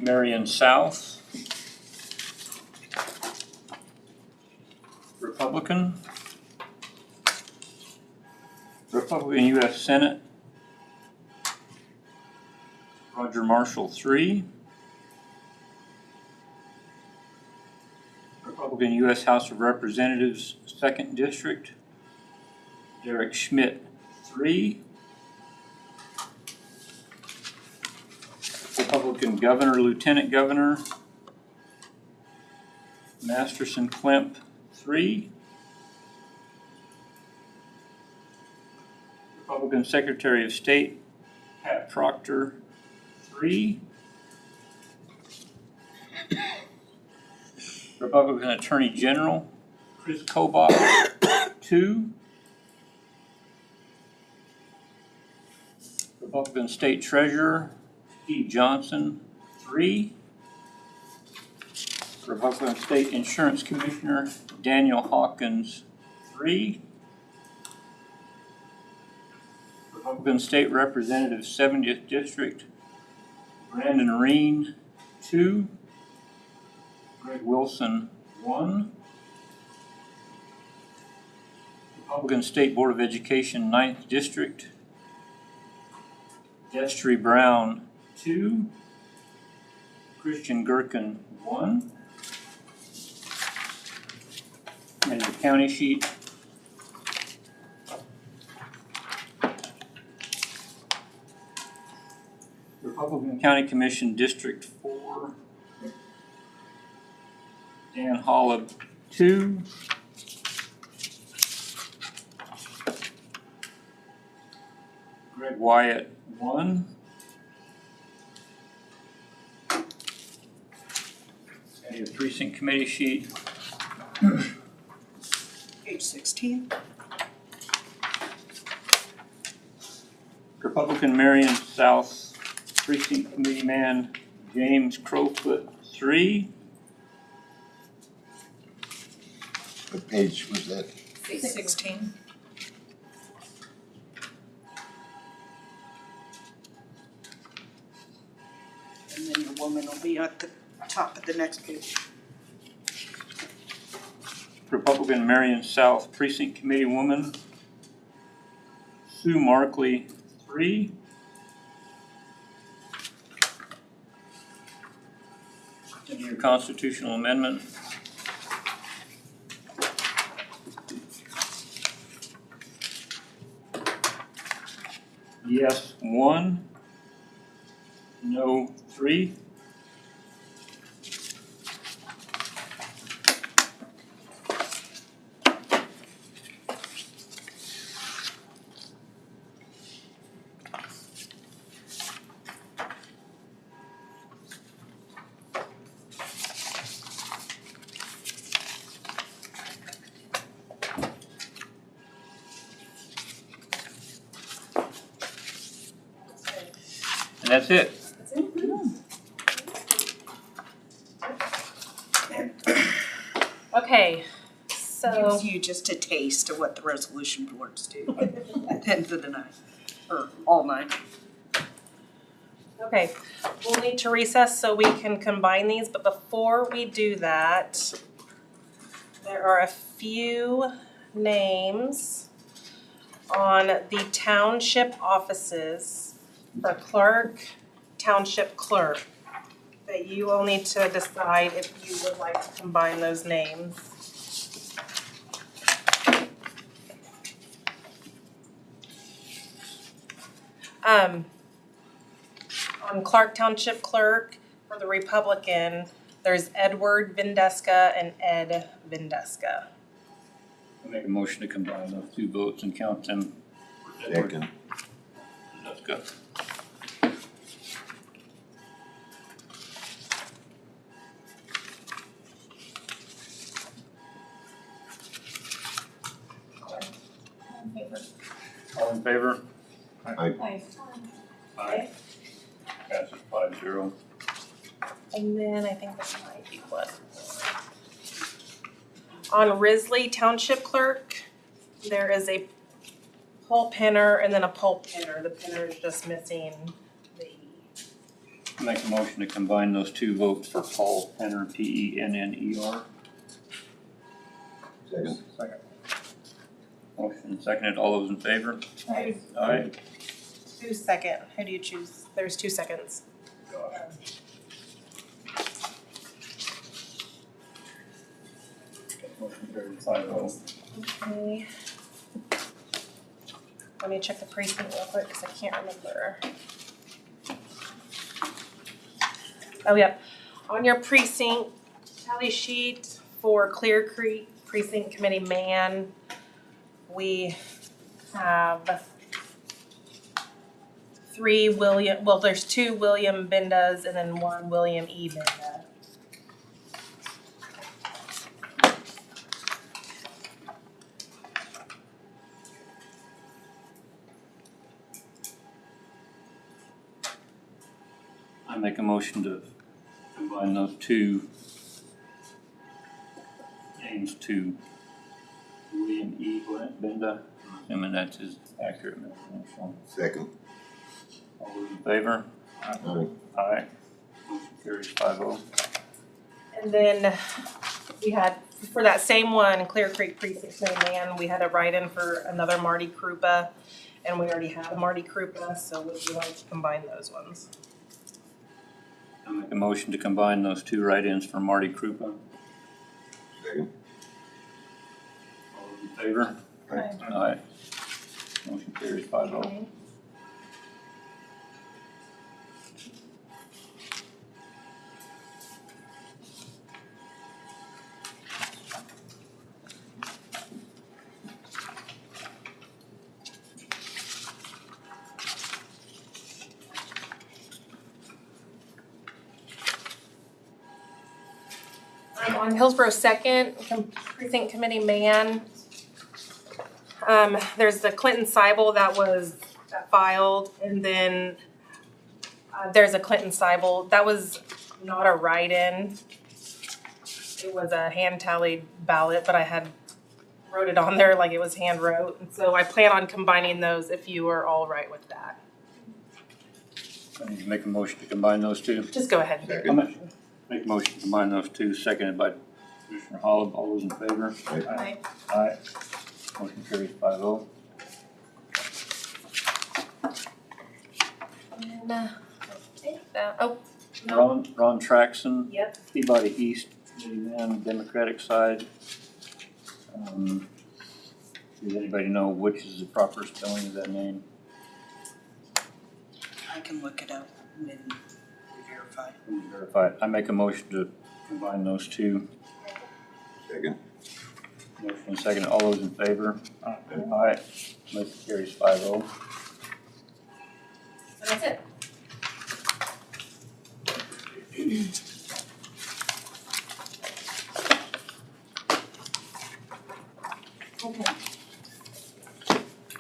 Marion South Republican. Republican U.S. Senate Roger Marshall 3. Republican U.S. House of Representatives 2nd District Derek Schmidt 3. Republican Governor, Lieutenant Governor Masterson Klemp 3. Republican Secretary of State Pat Proctor 3. Republican Attorney General Chris Kobach 2. Republican State Treasurer Steve Johnson 3. Republican State Insurance Commissioner Daniel Hawkins 3. Republican State Representative 70th District Brandon Reen 2. Greg Wilson 1. Republican State Board of Education 9th District Destry Brown 2. Christian Gherkin 1. And the county sheet. Republican County Commission District 4. Dan Hollab 2. Wyatt 1. And your precinct committee sheet. Page 16. Republican Marion South Precinct Committee Man James Crowfoot 3. What page was that? Page 16. And then your woman will be at the top of the next page. Republican Marion South Precinct Committee Woman Sue Markley 3. Your constitutional amendment. Yes 1. No 3. And that's it. Okay, so, Gives you just a taste of what the resolution boards do at the end of the night, or all night. okay, we'll need to recess so we can combine these, but before we do that, there are a few names on the township offices for clerk, township clerk, that you will need to decide if you would like to combine those names. On Clark Township Clerk, for the Republican, there's Edward Vindeska and Ed Vindeska. I'll make a motion to combine those two votes and count them. Second. Let's go. All in favor? Aye. Aye. Passes 5-0. And then I think this might be what. On Risley Township Clerk, there is a poll pinner and then a poll pinner. The pinner is just missing the E. Make a motion to combine those two votes for Paul Penner, Penner. Second. Motion seconded. All those in favor? Aye. Aye. Who's second? Who do you choose? There's 2 seconds. Motion carried 5-0. Okay. Let me check the precinct real quick because I can't remember. Oh, yep. On your precinct tally sheet for Clear Creek Precinct Committee Man, we have 3 William, well, there's 2 William Bindas and then 1 William E. Binda. I make a motion to combine those two names to William E. Binda. Assuming that's his accurate middle. Second. All those in favor? Aye. Aye. Motion carries 5-0. And then we had, for that same one, Clear Creek Precinct Committee Man, we had a write-in for another Marty Krupa. And we already have a Marty Krupa, so would you like to combine those ones? I make a motion to combine those two write-ins for Marty Krupa. Second. All those in favor? Aye. Motion carries 5-0. Okay. On Hillsborough Second, Precinct Committee man, there's the Clinton Seibel that filed, and then there's a Clinton Seibel, that was not a write-in. It was a hand-tallied ballot, but I wrote it on there like it was hand-wrote, and so I plan on combining those if you are all right with that. I need to make a motion to combine those two. Just go ahead. Second. Make a motion to combine those two, seconded by Commissioner Holland. All those in favor? Aye. Aye. Motion carries 5-0. And, I think that, oh, no, Ron Traxon, yep. Peabody East, man, Democratic side. Does anybody know which is the proper spelling of that name? I can look it up and then verify. Verified. I make a motion to combine those two. Second. Motion and second. All those in favor? Aye. Motion carries 5-0. That's it. Okay.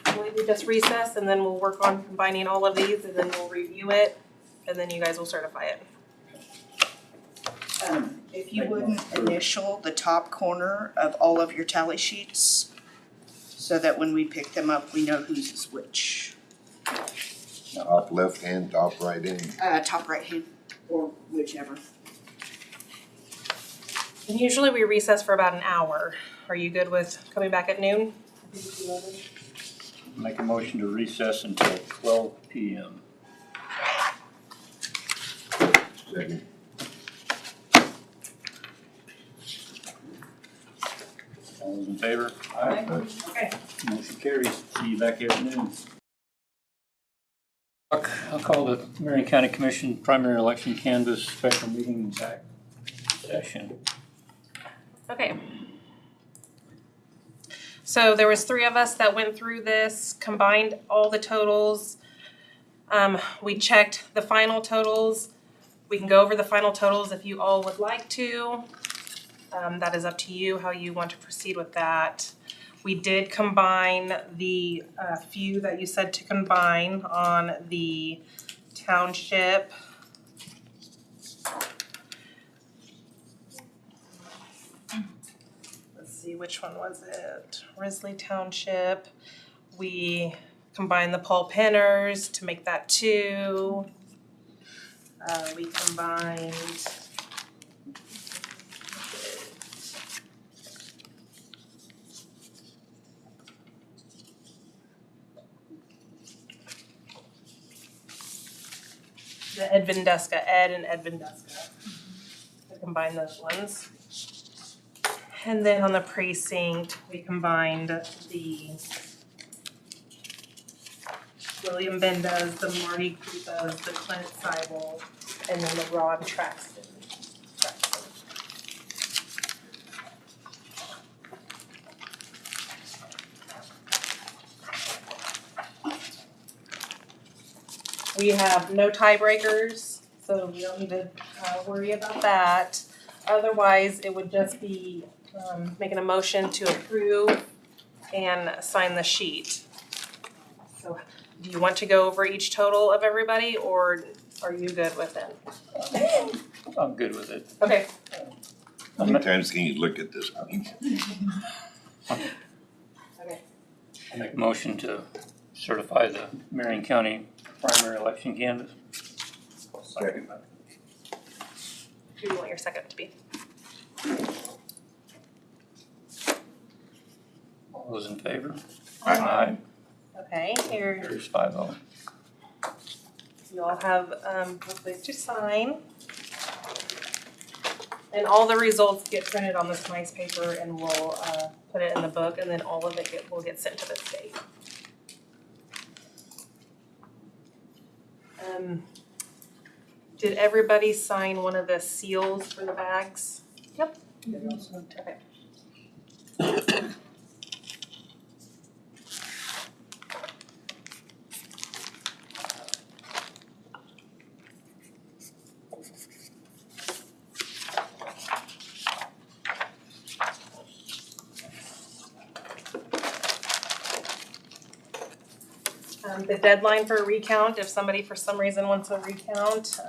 I believe we just recess and then we'll work on combining all of these and then we'll review it and then you guys will certify it. If you wouldn't initial the top corner of all of your tally sheets, so that when we pick them up, we know whose is which. Top left hand, top right hand. Top right hand, or whichever. And usually we recess for about an hour. Are you good with coming back at noon? Make a motion to recess until 12 p.m. Second. All those in favor? Okay. Motion carries. See you back here at noon. I'll call the Marion County Commission primary election canvass special meeting back session. Okay. So there was 3 of us that went through this, combined all the totals. We checked the final totals. We can go over the final totals if you all would like to. That is up to you how you want to proceed with that. We did combine the few that you said to combine on the township. Let's see, which one was it? Risley Township. We combined the Paul Penners to make that 2. We combined the Ed and Ed Vindeska. I combined those ones. And then on the precinct, we combined the William Bendas, the Marty Krupas, the Clint Seibel, and then the Ron Traxton. We have no tiebreakers, so we don't need to worry about that. Otherwise, it would just be making a motion to approve and sign the sheet. So do you want to go over each total of everybody, or are you good with it? I'm good with it. Okay. How many times can you look at this? Okay. I make a motion to certify the Marion County primary election canvass. Second. Who do you want your second to be? All those in favor? Aye. Okay, here, Carries 5-0. you all have place to sign. And all the results get printed on this nice paper and we'll put it in the book, and then all of it will get sent to the state. Did everybody sign one of the seals for the bags? Yep. Okay. The deadline for a recount, if somebody for some reason wants a recount,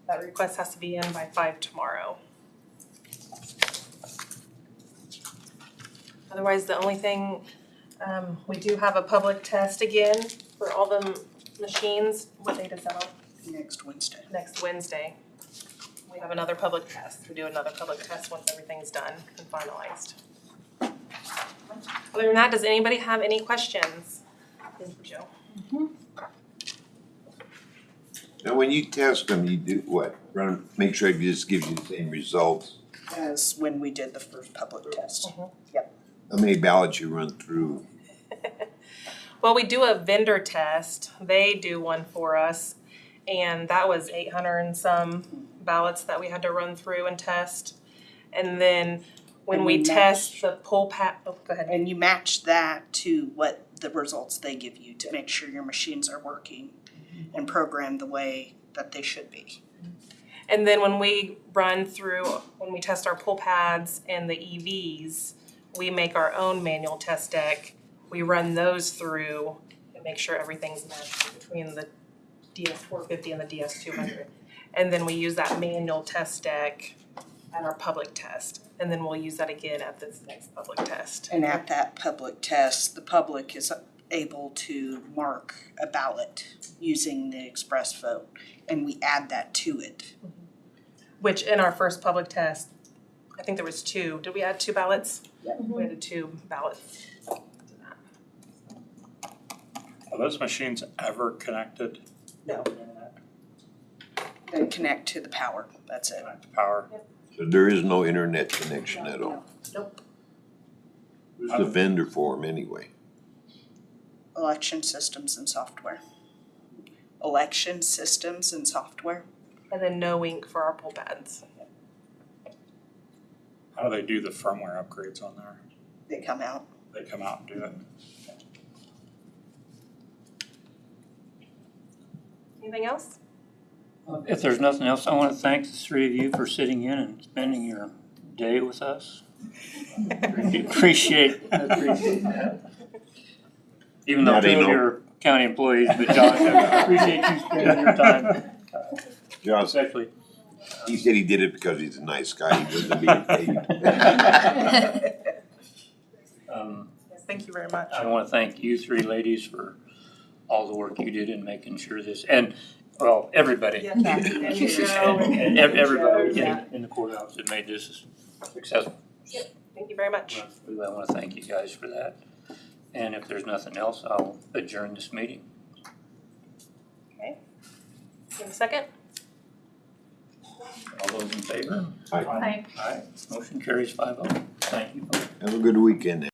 that request has to be in by 5 tomorrow. Otherwise, the only thing, we do have a public test again for all the machines. What date is that on? Next Wednesday. Next Wednesday. We have another public test. We do another public test once everything's done and finalized. Other than that, does anybody have any questions? Joe? Now, when you test them, you do what? Make sure it just gives you the same results. As when we did the first public test. How many ballots you run through? Well, we do a vendor test. They do one for us. And that was 800 and some ballots that we had to run through and test. And then when And we we test the poll go ahead. And you match that to what the results they give you to make sure your machines are working and programmed the way that they should be. And then when we test our pull pads and the EVs, we make our own manual test deck. We run those through and make sure everything's matched between the DS450 and the DS200. And then we use that manual test deck at our public test. And then we'll use that again at this next public test. And at that public test, the public is able to mark a ballot using the express vote, and we add that to it. Which in our first public test, I think there was 2. Did we add 2 ballots? Yeah. We added 2 ballots. Are those machines ever connected? No. They connect to the power, that's it. Connect to power? So there is no internet connection at all. Nope. Who's the vendor for them anyway? Election systems and software. Election systems and software. And then no ink for our pull pads. How do they do the firmware upgrades on there? They come out. They come out and do it? Anything else? If there's nothing else, I want to thank the 3 of you for sitting in and spending your day with us. Appreciate that. Even though Now they 2 of know. you are county employees, but Josh, I appreciate you spending your time. Josh, Especially. he said he did it because he's a nice guy. He wasn't being paid. Yes, thank you very much. I want to thank you 3 ladies for all the work you did in making sure this, and, well, everybody. Yeah, Kathy, and Joe, And everybody in the courthouse that made this successful. thank you very much. I want to thank you guys for that. And if there's nothing else, I'll adjourn this meeting. Okay. Give a second. All those in favor? Aye. Aye. Aye. Motion carries 5-0. Thank you. Have a good weekend.